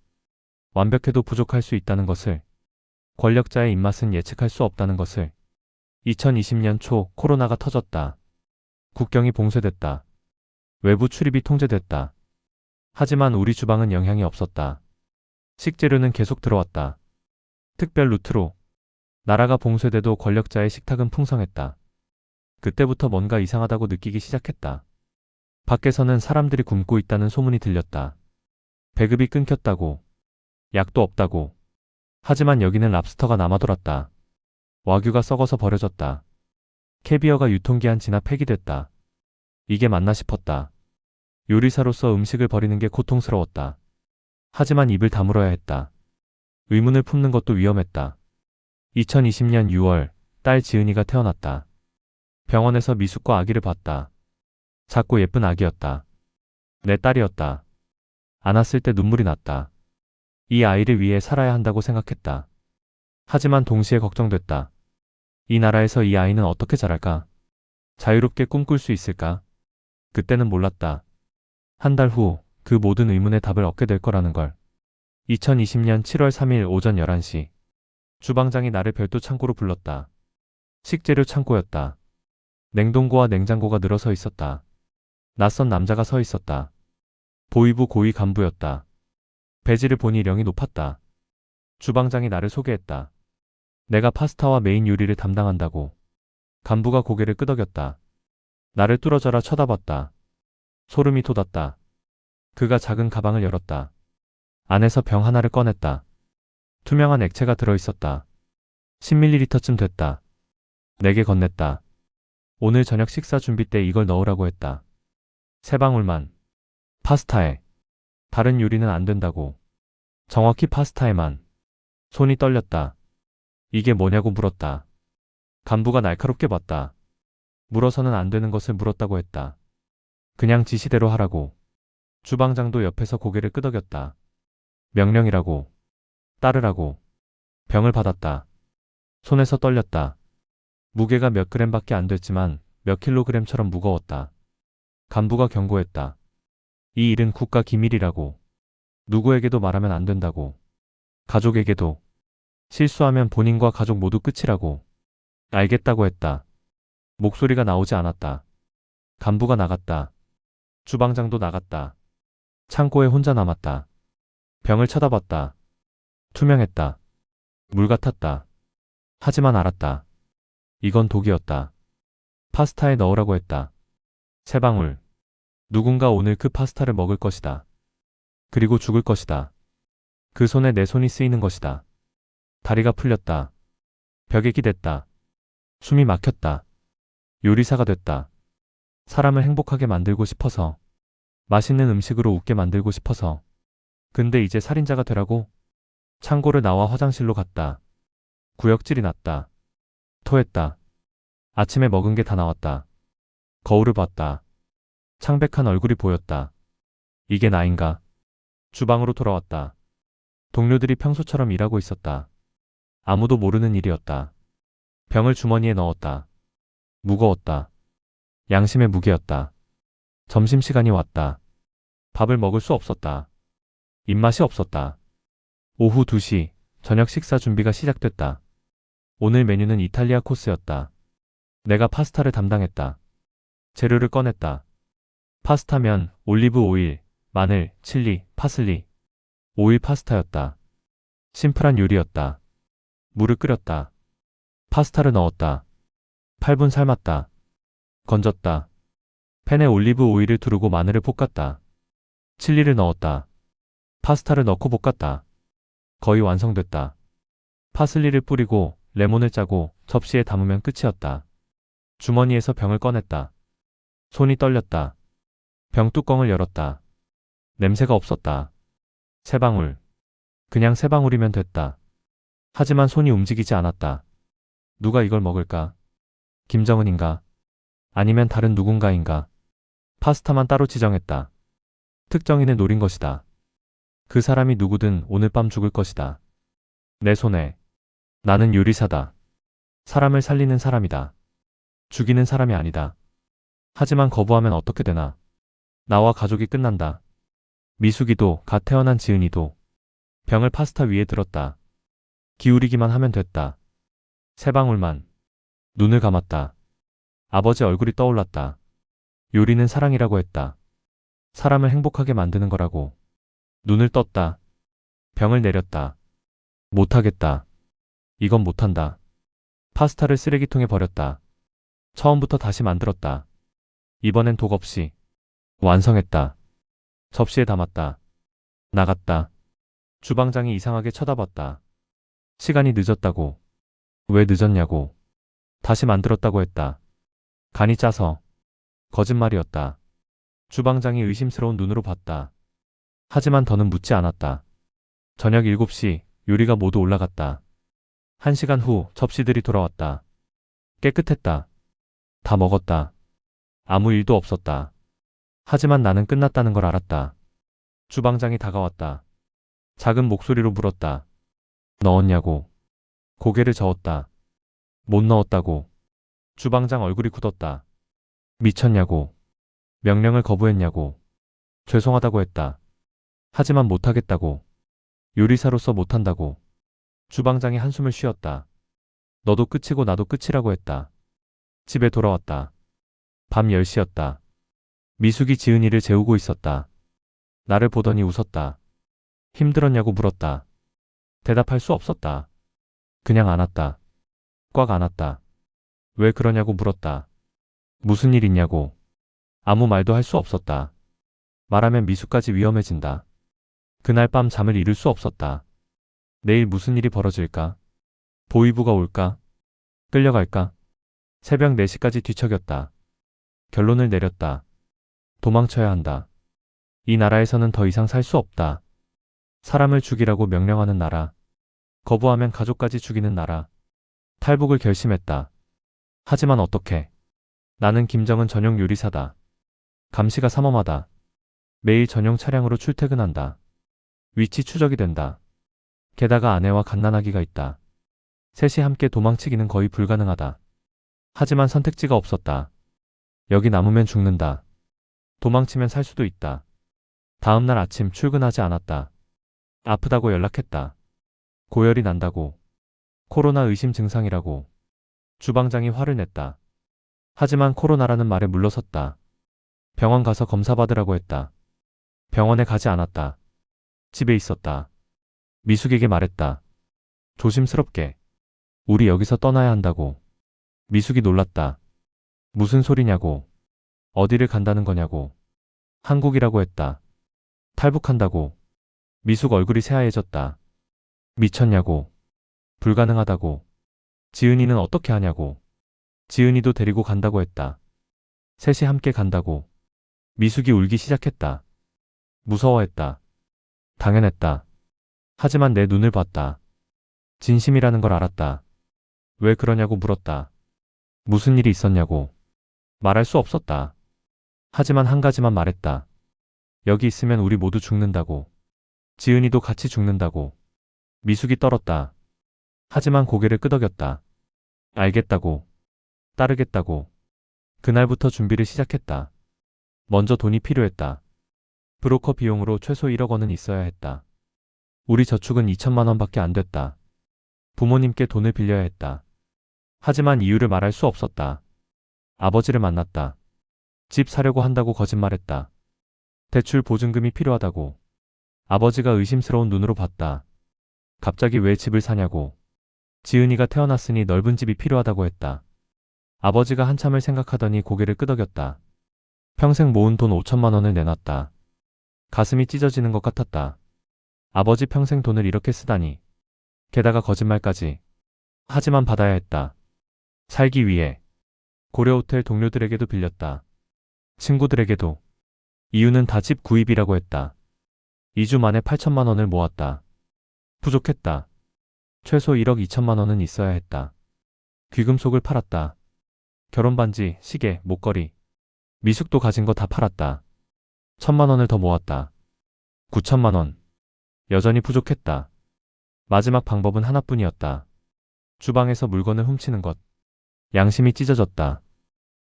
완벽해도 부족할 수 있다는 것을. 권력자의 입맛은 예측할 수 없다는 것을. 2020년 초 코로나가 터졌다. 국경이 봉쇄됐다. 외부 출입이 통제됐다. 하지만 우리 주방은 영향이 없었다. 식재료는 계속 들어왔다. 특별 루트로. 나라가 봉쇄돼도 권력자의 식탁은 풍성했다. 그때부터 뭔가 이상하다고 느끼기 시작했다. 밖에서는 사람들이 굶고 있다는 소문이 들렸다. 배급이 끊겼다고. 약도 없다고. 하지만 여기는 랍스터가 남아돌았다. 와규가 썩어서 버려졌다. 캐비어가 유통기한 지나 폐기됐다. 이게 맞나 싶었다. 요리사로서 음식을 버리는 게 고통스러웠다. 하지만 입을 다물어야 했다. 의문을 품는 것도 위험했다. 2020년 6월 딸 지은이가 태어났다. 병원에서 미숙과 아기를 봤다. 작고 예쁜 아기였다. 내 딸이었다. 안았을 때 눈물이 났다. 이 아이를 위해 살아야 한다고 생각했다. 하지만 동시에 걱정됐다. 이 나라에서 이 아이는 어떻게 자랄까? 자유롭게 꿈꿀 수 있을까? 그때는 몰랐다. 한 달 후 그 모든 의문의 답을 얻게 될 거라는 걸. 2020년 7월 3일 오전 11시. 주방장이 나를 별도 창고로 불렀다. 식재료 창고였다. 냉동고와 냉장고가 늘어서 있었다. 낯선 남자가 서 있었다. 보이부 고위 간부였다. 배지를 보니 령이 높았다. 주방장이 나를 소개했다. 내가 파스타와 메인 요리를 담당한다고. 간부가 고개를 끄덕였다. 나를 뚫어져라 쳐다봤다. 소름이 돋았다. 그가 작은 가방을 열었다. 안에서 병 하나를 꺼냈다. 투명한 액체가 들어있었다. 10ml쯤 됐다. 내게 건넸다. 오늘 저녁 식사 준비 때 이걸 넣으라고 했다. 세 방울만. 파스타에. 다른 요리는 안 된다고. 정확히 파스타에만. 손이 떨렸다. 이게 뭐냐고 물었다. 간부가 날카롭게 봤다. 물어서는 안 되는 것을 물었다고 했다. 그냥 지시대로 하라고. 주방장도 옆에서 고개를 끄덕였다. 명령이라고. 따르라고. 병을 받았다. 손에서 떨렸다. 무게가 몇 그램밖에 안 됐지만 몇 킬로그램처럼 무거웠다. 간부가 경고했다. 이 일은 국가 기밀이라고. 누구에게도 말하면 안 된다고. 가족에게도. 실수하면 본인과 가족 모두 끝이라고. 알겠다고 했다. 목소리가 나오지 않았다. 간부가 나갔다. 주방장도 나갔다. 창고에 혼자 남았다. 병을 쳐다봤다. 투명했다. 물 같았다. 하지만 알았다. 이건 독이었다. 파스타에 넣으라고 했다. 세 방울. 누군가 오늘 그 파스타를 먹을 것이다. 그리고 죽을 것이다. 그 손에 내 손이 쓰이는 것이다. 다리가 풀렸다. 벽에 기댔다. 숨이 막혔다. 요리사가 됐다. 사람을 행복하게 만들고 싶어서. 맛있는 음식으로 웃게 만들고 싶어서. 근데 이제 살인자가 되라고? 창고를 나와 화장실로 갔다. 구역질이 났다. 토했다. 아침에 먹은 게 다 나왔다. 거울을 봤다. 창백한 얼굴이 보였다. 이게 나인가? 주방으로 돌아왔다. 동료들이 평소처럼 일하고 있었다. 아무도 모르는 일이었다. 병을 주머니에 넣었다. 무거웠다. 양심의 무게였다. 점심시간이 왔다. 밥을 먹을 수 없었다. 입맛이 없었다. 오후 2시 저녁 식사 준비가 시작됐다. 오늘 메뉴는 이탈리아 코스였다. 내가 파스타를 담당했다. 재료를 꺼냈다. 파스타면 올리브 오일, 마늘, 칠리, 파슬리. 오일 파스타였다. 심플한 요리였다. 물을 끓였다. 파스타를 넣었다. 8분 삶았다. 건졌다. 팬에 올리브 오일을 두르고 마늘을 볶았다. 칠리를 넣었다. 파스타를 넣고 볶았다. 거의 완성됐다. 파슬리를 뿌리고 레몬을 짜고 접시에 담으면 끝이었다. 주머니에서 병을 꺼냈다. 손이 떨렸다. 병 뚜껑을 열었다. 냄새가 없었다. 세 방울. 그냥 세 방울이면 됐다. 하지만 손이 움직이지 않았다. 누가 이걸 먹을까? 김정은인가? 아니면 다른 누군가인가? 파스타만 따로 지정했다. 특정인을 노린 것이다. 그 사람이 누구든 오늘 밤 죽을 것이다. 내 손에. 나는 요리사다. 사람을 살리는 사람이다. 죽이는 사람이 아니다. 하지만 거부하면 어떻게 되나? 나와 가족이 끝난다. 미숙이도 갓 태어난 지은이도. 병을 파스타 위에 들었다. 기울이기만 하면 됐다. 세 방울만. 눈을 감았다. 아버지 얼굴이 떠올랐다. 요리는 사랑이라고 했다. 사람을 행복하게 만드는 거라고. 눈을 떴다. 병을 내렸다. 못하겠다. 이건 못한다. 파스타를 쓰레기통에 버렸다. 처음부터 다시 만들었다. 이번엔 독 없이. 완성했다. 접시에 담았다. 나갔다. 주방장이 이상하게 쳐다봤다. 시간이 늦었다고. 왜 늦었냐고. 다시 만들었다고 했다. 간이 짜서. 거짓말이었다. 주방장이 의심스러운 눈으로 봤다. 하지만 더는 묻지 않았다. 저녁 7시 요리가 모두 올라갔다. 1시간 후 접시들이 돌아왔다. 깨끗했다. 다 먹었다. 아무 일도 없었다. 하지만 나는 끝났다는 걸 알았다. 주방장이 다가왔다. 작은 목소리로 물었다. 넣었냐고. 고개를 저었다. 못 넣었다고. 주방장 얼굴이 굳었다. 미쳤냐고. 명령을 거부했냐고. 죄송하다고 했다. 하지만 못하겠다고. 요리사로서 못한다고. 주방장이 한숨을 쉬었다. 너도 끝이고 나도 끝이라고 했다. 집에 돌아왔다. 밤 10시였다. 미숙이 지은이를 재우고 있었다. 나를 보더니 웃었다. 힘들었냐고 물었다. 대답할 수 없었다. 그냥 안았다. 꽉 안았다. 왜 그러냐고 물었다. 무슨 일 있냐고. 아무 말도 할 수 없었다. 말하면 미숙까지 위험해진다. 그날 밤 잠을 이룰 수 없었다. 내일 무슨 일이 벌어질까? 보위부가 올까? 끌려갈까? 새벽 4시까지 뒤척였다. 결론을 내렸다. 도망쳐야 한다. 이 나라에서는 더 이상 살 수 없다. 사람을 죽이라고 명령하는 나라. 거부하면 가족까지 죽이는 나라. 탈북을 결심했다. 하지만 어떻게? 나는 김정은 전용 요리사다. 감시가 삼엄하다. 매일 전용 차량으로 출퇴근한다. 위치 추적이 된다. 게다가 아내와 갓난아기가 있다. 셋이 함께 도망치기는 거의 불가능하다. 하지만 선택지가 없었다. 여기 남으면 죽는다. 도망치면 살 수도 있다. 다음 날 아침 출근하지 않았다. 아프다고 연락했다. 고열이 난다고. 코로나 의심 증상이라고. 주방장이 화를 냈다. 하지만 코로나라는 말에 물러섰다. 병원 가서 검사 받으라고 했다. 병원에 가지 않았다. 집에 있었다. 미숙에게 말했다. 조심스럽게. 우리 여기서 떠나야 한다고. 미숙이 놀랐다. 무슨 소리냐고. 어디를 간다는 거냐고. 한국이라고 했다. 탈북한다고. 미숙 얼굴이 새하얘졌다. 미쳤냐고. 불가능하다고. 지은이는 어떻게 하냐고. 지은이도 데리고 간다고 했다. 셋이 함께 간다고. 미숙이 울기 시작했다. 무서워했다. 당연했다. 하지만 내 눈을 봤다. 진심이라는 걸 알았다. 왜 그러냐고 물었다. 무슨 일이 있었냐고. 말할 수 없었다. 하지만 한 가지만 말했다. 여기 있으면 우리 모두 죽는다고. 지은이도 같이 죽는다고. 미숙이 떨었다. 하지만 고개를 끄덕였다. 알겠다고. 따르겠다고. 그날부터 준비를 시작했다. 먼저 돈이 필요했다. 브로커 비용으로 최소 1억 원은 있어야 했다. 우리 저축은 2천만 원밖에 안 됐다. 부모님께 돈을 빌려야 했다. 하지만 이유를 말할 수 없었다. 아버지를 만났다. 집 사려고 한다고 거짓말했다. 대출 보증금이 필요하다고. 아버지가 의심스러운 눈으로 봤다. 갑자기 왜 집을 사냐고. 지은이가 태어났으니 넓은 집이 필요하다고 했다. 아버지가 한참을 생각하더니 고개를 끄덕였다. 평생 모은 돈 5천만 원을 내놨다. 가슴이 찢어지는 것 같았다. 아버지 평생 돈을 이렇게 쓰다니. 게다가 거짓말까지. 하지만 받아야 했다. 살기 위해. 고려호텔 동료들에게도 빌렸다. 친구들에게도. 이유는 다 집 구입이라고 했다. 2주 만에 8천만 원을 모았다. 부족했다. 최소 1억 2천만 원은 있어야 했다. 귀금속을 팔았다. 결혼반지, 시계, 목걸이. 미숙도 가진 거 다 팔았다. 1천만 원을 더 모았다. 9천만 원. 여전히 부족했다. 마지막 방법은 하나뿐이었다. 주방에서 물건을 훔치는 것. 양심이 찢어졌다.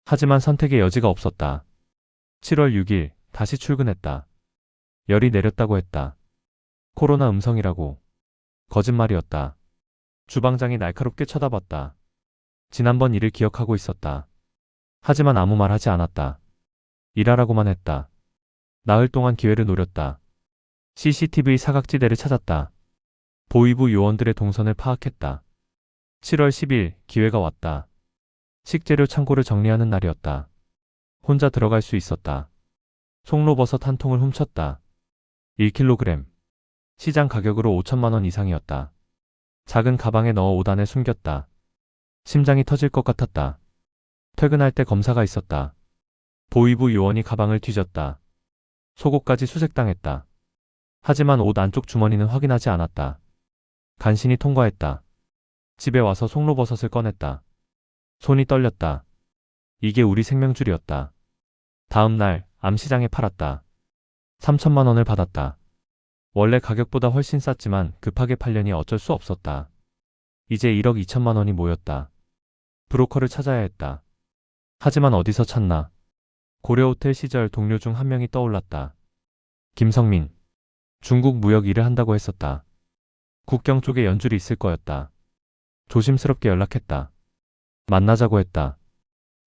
하지만 선택의 여지가 없었다. 7월 6일 다시 출근했다. 열이 내렸다고 했다. 코로나 음성이라고. 거짓말이었다. 주방장이 날카롭게 쳐다봤다. 지난번 일을 기억하고 있었다. 하지만 아무 말 하지 않았다. 일하라고만 했다. 나흘 동안 기회를 노렸다. CCTV 사각지대를 찾았다. 보위부 요원들의 동선을 파악했다. 7월 10일 기회가 왔다. 식재료 창고를 정리하는 날이었다. 혼자 들어갈 수 있었다. 송로버섯 한 통을 훔쳤다. 1kg. 시장 가격으로 5천만 원 이상이었다. 작은 가방에 넣어 옷 안에 숨겼다. 심장이 터질 것 같았다. 퇴근할 때 검사가 있었다. 보위부 요원이 가방을 뒤졌다. 속옷까지 수색당했다. 하지만 옷 안쪽 주머니는 확인하지 않았다. 간신히 통과했다. 집에 와서 송로버섯을 꺼냈다. 손이 떨렸다. 이게 우리 생명줄이었다. 다음 날 암시장에 팔았다. 3천만 원을 받았다. 원래 가격보다 훨씬 쌌지만 급하게 팔려니 어쩔 수 없었다. 이제 1억 2천만 원이 모였다. 브로커를 찾아야 했다. 하지만 어디서 찾나. 고려호텔 시절 동료 중 한 명이 떠올랐다. 김성민. 중국 무역 일을 한다고 했었다. 국경 쪽에 연줄이 있을 거였다. 조심스럽게 연락했다. 만나자고 했다.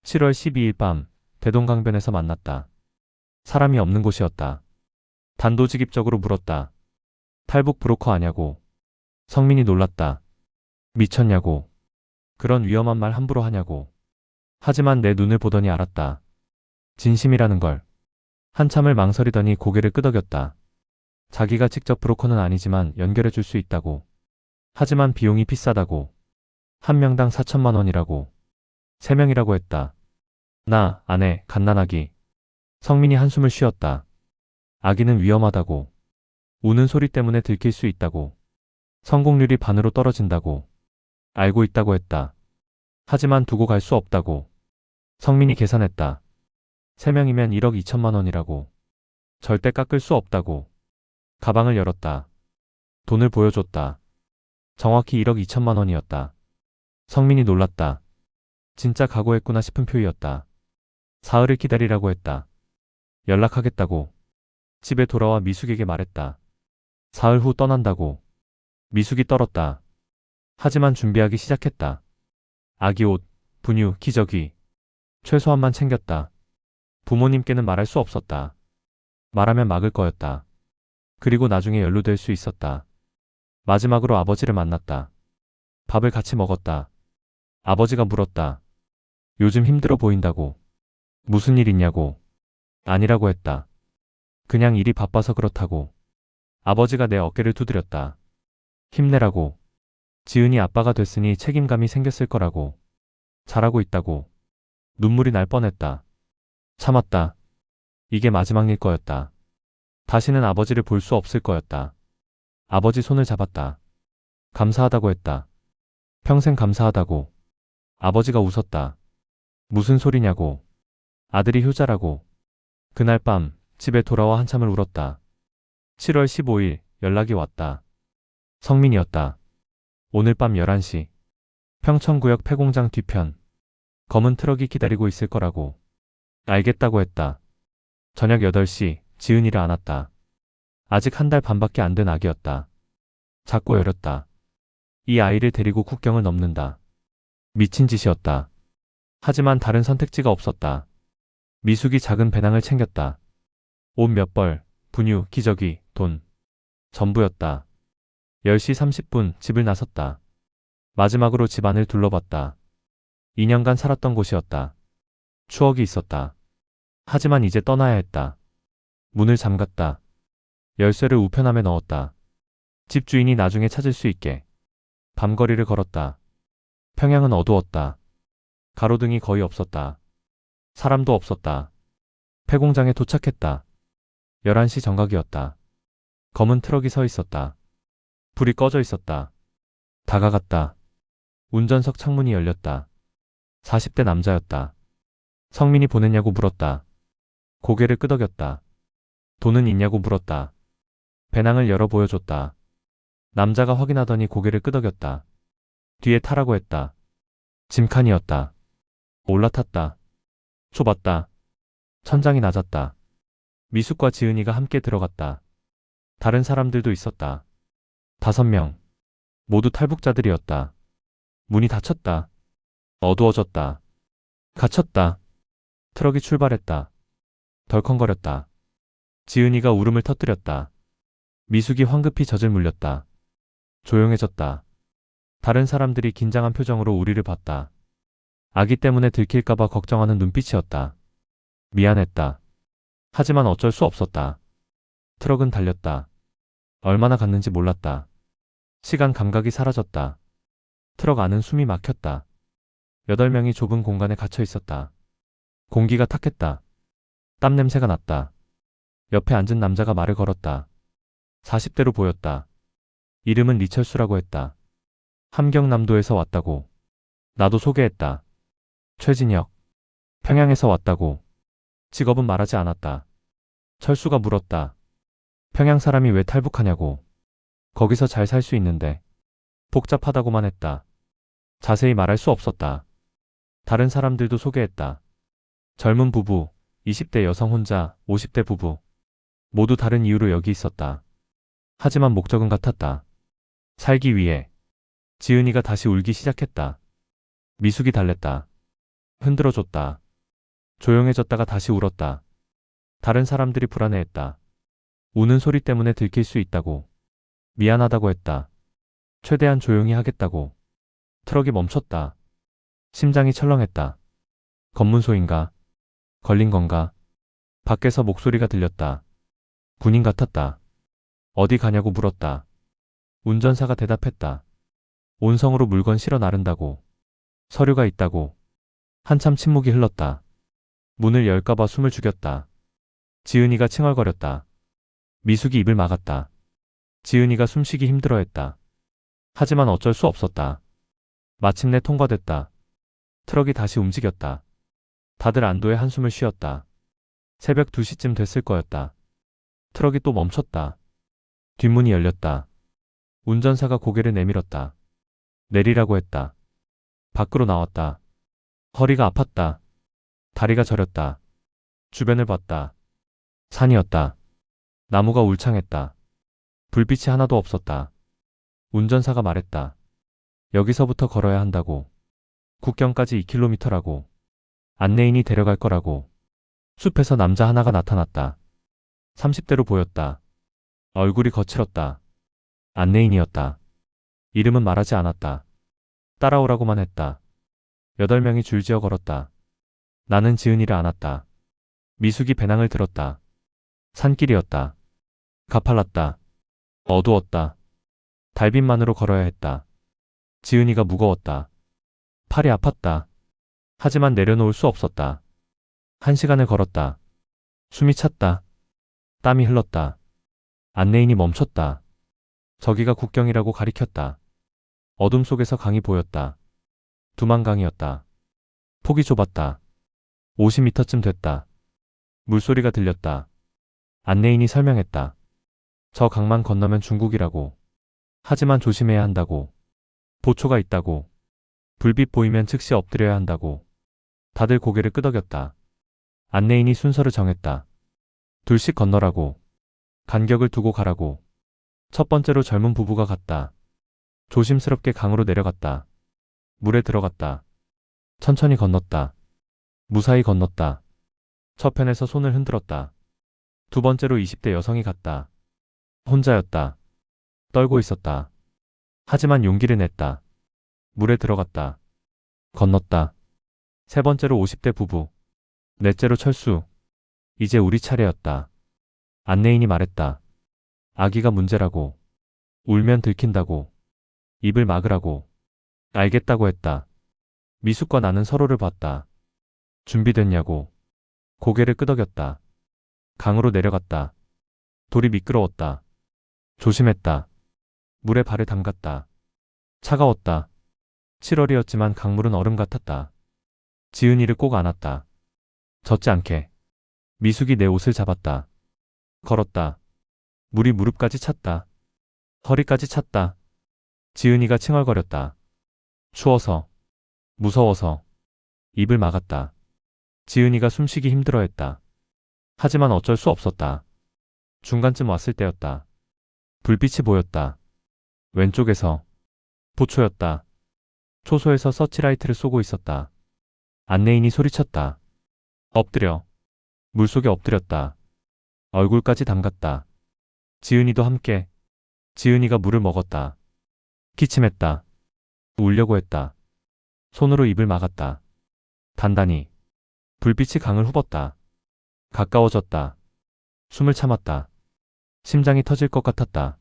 7월 12일 밤 대동강변에서 만났다. 사람이 없는 곳이었다. 단도직입적으로 물었다. 탈북 브로커 아냐고. 성민이 놀랐다. 미쳤냐고. 그런 위험한 말 함부로 하냐고. 하지만 내 눈을 보더니 알았다. 진심이라는 걸. 한참을 망설이더니 고개를 끄덕였다. 자기가 직접 브로커는 아니지만 연결해 줄 수 있다고. 하지만 비용이 비싸다고. 한 명당 4천만 원이라고. 3명이라고 했다. 나, 아내, 갓난아기. 성민이 한숨을 쉬었다. 아기는 위험하다고. 우는 소리 때문에 들킬 수 있다고. 성공률이 반으로 떨어진다고. 알고 있다고 했다. 하지만 두고 갈 수 없다고. 성민이 계산했다. 3명이면 1억 2천만 원이라고. 절대 깎을 수 없다고. 가방을 열었다. 돈을 보여줬다. 정확히 1억 2천만 원이었다. 성민이 놀랐다. 진짜 각오했구나 싶은 표이였다. 사흘을 기다리라고 했다. 연락하겠다고. 집에 돌아와 미숙에게 말했다. 사흘 후 떠난다고. 미숙이 떨었다. 하지만 준비하기 시작했다. 아기 옷, 분유, 기저귀. 최소한만 챙겼다. 부모님께는 말할 수 없었다. 말하면 막을 거였다. 그리고 나중에 연루될 수 있었다. 마지막으로 아버지를 만났다. 밥을 같이 먹었다. 아버지가 물었다. 요즘 힘들어 보인다고. 무슨 일 있냐고. 아니라고 했다. 그냥 일이 바빠서 그렇다고. 아버지가 내 어깨를 두드렸다. 힘내라고. 지은이 아빠가 됐으니 책임감이 생겼을 거라고. 잘하고 있다고. 눈물이 날 뻔했다. 참았다. 이게 마지막 일 거였다. 다시는 아버지를 볼 수 없을 거였다. 아버지 손을 잡았다. 감사하다고 했다. 평생 감사하다고. 아버지가 웃었다. 무슨 소리냐고. 아들이 효자라고. 그날 밤 집에 돌아와 한참을 울었다. 7월 15일 연락이 왔다. 성민이었다. 오늘 밤 11시. 평천구역 폐공장 뒤편. 검은 트럭이 기다리고 있을 거라고. 알겠다고 했다. 저녁 8시 지은이를 안았다. 아직 1달 반밖에 안 된 아기였다. 작고 여렸다. 이 아이를 데리고 국경을 넘는다. 미친 짓이었다. 하지만 다른 선택지가 없었다. 미숙이 작은 배낭을 챙겼다. 옷 몇 벌, 분유, 기저귀, 돈. 전부였다. 10시 30분 집을 나섰다. 마지막으로 집 안을 둘러봤다. 2년간 살았던 곳이었다. 추억이 있었다. 하지만 이제 떠나야 했다. 문을 잠갔다. 열쇠를 우편함에 넣었다. 집주인이 나중에 찾을 수 있게. 밤거리를 걸었다. 평양은 어두웠다. 가로등이 거의 없었다. 사람도 없었다. 폐공장에 도착했다. 11시 정각이었다. 검은 트럭이 서 있었다. 불이 꺼져 있었다. 다가갔다. 운전석 창문이 열렸다. 40대 남자였다. 성민이 보냈냐고 물었다. 고개를 끄덕였다. 돈은 있냐고 물었다. 배낭을 열어 보여줬다. 남자가 확인하더니 고개를 끄덕였다. 뒤에 타라고 했다. 짐칸이었다. 올라탔다. 좁았다. 천장이 낮았다. 미숙과 지은이가 함께 들어갔다. 다른 사람들도 있었다. 5명. 모두 탈북자들이었다. 문이 닫혔다. 어두워졌다. 갇혔다. 트럭이 출발했다. 덜컹거렸다. 지은이가 울음을 터뜨렸다. 미숙이 황급히 젖을 물렸다. 조용해졌다. 다른 사람들이 긴장한 표정으로 우리를 봤다. 아기 때문에 들킬까봐 걱정하는 눈빛이었다. 미안했다. 하지만 어쩔 수 없었다. 트럭은 달렸다. 얼마나 갔는지 몰랐다. 시간 감각이 사라졌다. 트럭 안은 숨이 막혔다. 8명이 좁은 공간에 갇혀 있었다. 공기가 탁했다. 땀 냄새가 났다. 옆에 앉은 남자가 말을 걸었다. 40대로 보였다. 이름은 리철수라고 했다. 함경남도에서 왔다고. 나도 소개했다. 최진혁. 평양에서 왔다고. 직업은 말하지 않았다. 철수가 물었다. 평양 사람이 왜 탈북하냐고. 거기서 잘 살 수 있는데. 복잡하다고만 했다. 자세히 말할 수 없었다. 다른 사람들도 소개했다. 젊은 부부, 20대 여성 혼자, 50대 부부. 모두 다른 이유로 여기 있었다. 하지만 목적은 같았다. 살기 위해. 지은이가 다시 울기 시작했다. 미숙이 달랬다. 흔들어줬다. 조용해졌다가 다시 울었다. 다른 사람들이 불안해했다. 우는 소리 때문에 들킬 수 있다고. 미안하다고 했다. 최대한 조용히 하겠다고. 트럭이 멈췄다. 심장이 철렁했다. 검문소인가? 걸린 건가? 밖에서 목소리가 들렸다. 군인 같았다. 어디 가냐고 물었다. 운전사가 대답했다. 온성으로 물건 실어 나른다고. 서류가 있다고. 한참 침묵이 흘렀다. 문을 열까봐 숨을 죽였다. 지은이가 칭얼거렸다. 미숙이 입을 막았다. 지은이가 숨쉬기 힘들어했다. 하지만 어쩔 수 없었다. 마침내 통과됐다. 트럭이 다시 움직였다. 다들 안도의 한숨을 쉬었다. 새벽 2시쯤 됐을 거였다. 트럭이 또 멈췄다. 뒷문이 열렸다. 운전사가 고개를 내밀었다. 내리라고 했다. 밖으로 나왔다. 허리가 아팠다. 다리가 저렸다. 주변을 봤다. 산이었다. 나무가 울창했다. 불빛이 하나도 없었다. 운전사가 말했다. 여기서부터 걸어야 한다고. 국경까지 2km라고. 안내인이 데려갈 거라고. 숲에서 남자 하나가 나타났다. 30대로 보였다. 얼굴이 거칠었다. 안내인이었다. 이름은 말하지 않았다. 따라오라고만 했다. 8명이 줄지어 걸었다. 나는 지은이를 안았다. 미숙이 배낭을 들었다. 산길이었다. 가팔랐다. 어두웠다. 달빛만으로 걸어야 했다. 지은이가 무거웠다. 팔이 아팠다. 하지만 내려놓을 수 없었다. 1시간을 걸었다. 숨이 찼다. 땀이 흘렀다. 안내인이 멈췄다. 저기가 국경이라고 가리켰다. 어둠 속에서 강이 보였다. 두만강이었다. 폭이 좁았다. 50m쯤 됐다. 물소리가 들렸다. 안내인이 설명했다. 저 강만 건너면 중국이라고. 하지만 조심해야 한다고. 보초가 있다고. 불빛 보이면 즉시 엎드려야 한다고. 다들 고개를 끄덕였다. 안내인이 순서를 정했다. 둘씩 건너라고. 간격을 두고 가라고. 첫 번째로 젊은 부부가 갔다. 조심스럽게 강으로 내려갔다. 물에 들어갔다. 천천히 건넜다. 무사히 건넜다. 저편에서 손을 흔들었다. 두 번째로 20대 여성이 갔다. 혼자였다. 떨고 있었다. 하지만 용기를 냈다. 물에 들어갔다. 건넜다. 세 번째로 50대 부부. 넷째로 철수. 이제 우리 차례였다. 안내인이 말했다. 아기가 문제라고. 울면 들킨다고. 입을 막으라고. 알겠다고 했다. 미숙과 나는 서로를 봤다. 준비됐냐고. 고개를 끄덕였다. 강으로 내려갔다. 돌이 미끄러웠다. 조심했다. 물에 발을 담갔다. 차가웠다. 7월이었지만 강물은 얼음 같았다. 지은이를 꼭 안았다. 젖지 않게. 미숙이 내 옷을 잡았다. 걸었다. 물이 무릎까지 찼다. 허리까지 찼다. 지은이가 칭얼거렸다. 추워서. 무서워서. 입을 막았다. 지은이가 숨쉬기 힘들어했다. 하지만 어쩔 수 없었다. 중간쯤 왔을 때였다. 불빛이 보였다. 왼쪽에서. 보초였다. 초소에서 서치라이트를 쏘고 있었다. 안내인이 소리쳤다. 엎드려. 물속에 엎드렸다. 얼굴까지 담갔다. 지은이도 함께. 지은이가 물을 먹었다. 기침했다. 울려고 했다. 손으로 입을 막았다. 단단히. 불빛이 강을 후벗다. 가까워졌다. 숨을 참았다. 심장이 터질 것 같았다.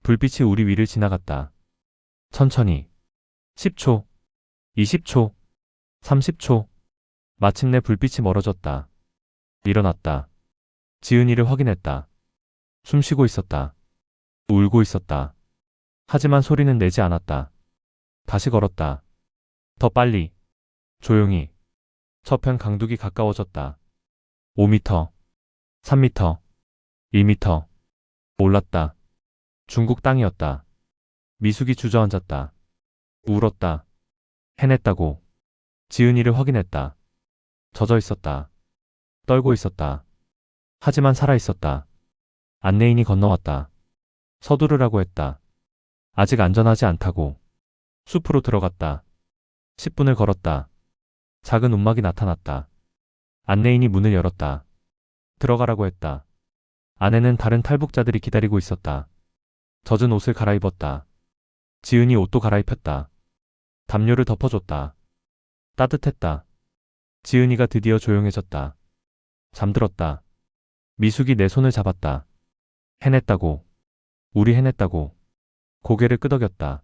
불빛이 우리 위를 지나갔다. 천천히. 10초. 20초. 30초. 마침내 불빛이 멀어졌다. 일어났다. 지은이를 확인했다. 숨쉬고 있었다. 울고 있었다. 하지만 소리는 내지 않았다. 다시 걸었다. 더 빨리. 조용히. 저편 강둑이 가까워졌다. 5m. 3m. 1m. 올랐다. 중국 땅이었다. 미숙이 주저앉았다. 울었다. 해냈다고. 지은이를 확인했다. 젖어 있었다. 떨고 있었다. 하지만 살아있었다. 안내인이 건너왔다. 서두르라고 했다. 아직 안전하지 않다고. 숲으로 들어갔다. 10분을 걸었다. 작은 움막이 나타났다. 안내인이 문을 열었다. 들어가라고 했다. 안에는 다른 탈북자들이 기다리고 있었다. 젖은 옷을 갈아입었다. 지은이 옷도 갈아입혔다. 담요를 덮어줬다. 따뜻했다. 지은이가 드디어 조용해졌다. 잠들었다. 미숙이 내 손을 잡았다. 해냈다고. 우리 해냈다고. 고개를 끄덕였다.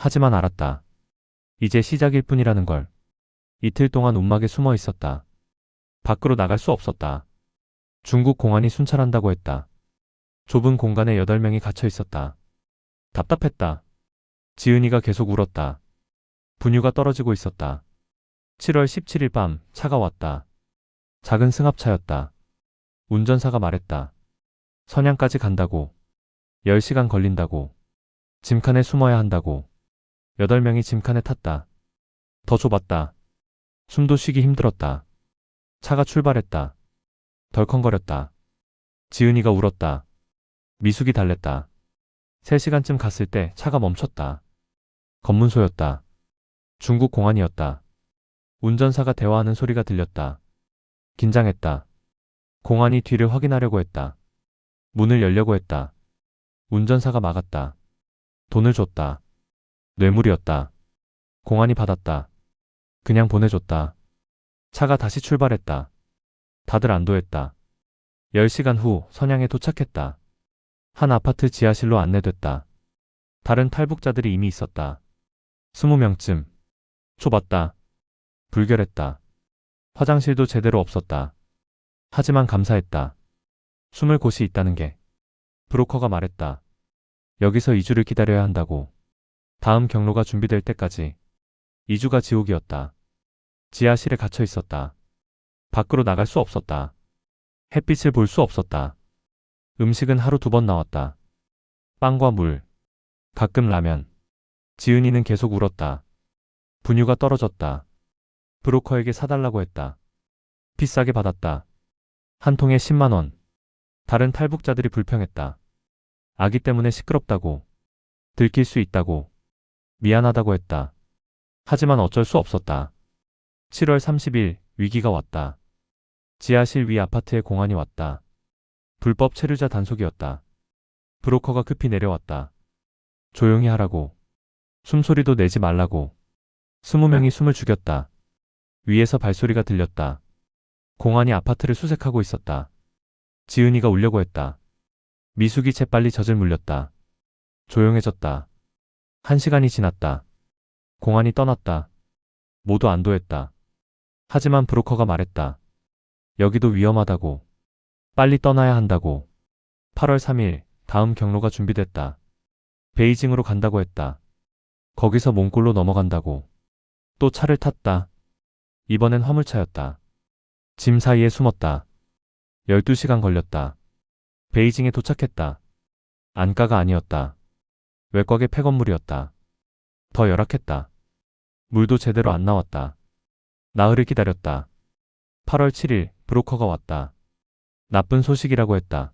하지만 알았다. 이제 시작일 뿐이라는 걸. 이틀 동안 움막에 숨어 있었다. 밖으로 나갈 수 없었다. 중국 공안이 순찰한다고 했다. 좁은 공간에 8명이 갇혀 있었다. 답답했다. 지은이가 계속 울었다. 분유가 떨어지고 있었다. 7월 17일 밤 차가 왔다. 작은 승합차였다. 운전사가 말했다. 선양까지 간다고. 10시간 걸린다고. 짐칸에 숨어야 한다고. 8명이 짐칸에 탔다. 더 좁았다. 숨도 쉬기 힘들었다. 차가 출발했다. 덜컹거렸다. 지은이가 울었다. 미숙이 달랬다. 3시간쯤 갔을 때 차가 멈췄다. 검문소였다. 중국 공안이었다. 운전사가 대화하는 소리가 들렸다. 긴장했다. 공안이 뒤를 확인하려고 했다. 문을 열려고 했다. 운전사가 막았다. 돈을 줬다. 뇌물이었다. 공안이 받았다. 그냥 보내줬다. 차가 다시 출발했다. 다들 안도했다. 10시간 후 선양에 도착했다. 한 아파트 지하실로 안내됐다. 다른 탈북자들이 이미 있었다. 20명쯤. 좁았다. 불결했다. 화장실도 제대로 없었다. 하지만 감사했다. 숨을 곳이 있다는 게. 브로커가 말했다. 여기서 2주를 기다려야 한다고. 다음 경로가 준비될 때까지. 2주가 지옥이었다. 지하실에 갇혀 있었다. 밖으로 나갈 수 없었다. 햇빛을 볼 수 없었다. 음식은 하루 2번 나왔다. 빵과 물. 가끔 라면. 지은이는 계속 울었다. 분유가 떨어졌다. 브로커에게 사달라고 했다. 비싸게 받았다. 한 통에 10만 원. 다른 탈북자들이 불평했다. 아기 때문에 시끄럽다고. 들킬 수 있다고. 미안하다고 했다. 하지만 어쩔 수 없었다. 7월 30일 위기가 왔다. 지하실 위 아파트에 공안이 왔다. 불법 체류자 단속이었다. 브로커가 급히 내려왔다. 조용히 하라고. 숨소리도 내지 말라고. 20명이 숨을 죽였다. 위에서 발소리가 들렸다. 공안이 아파트를 수색하고 있었다. 지은이가 울려고 했다. 미숙이 재빨리 젖을 물렸다. 조용해졌다. 1시간이 지났다. 공안이 떠났다. 모두 안도했다. 하지만 브로커가 말했다. 여기도 위험하다고. 빨리 떠나야 한다고. 8월 3일 다음 경로가 준비됐다. 베이징으로 간다고 했다. 거기서 몽골로 넘어간다고. 또 차를 탔다. 이번엔 화물차였다. 짐 사이에 숨었다. 12시간 걸렸다. 베이징에 도착했다. 안가가 아니었다. 외곽의 폐건물이었다. 더 열악했다. 물도 제대로 안 나왔다. 나흘을 기다렸다. 8월 7일 브로커가 왔다. 나쁜 소식이라고 했다.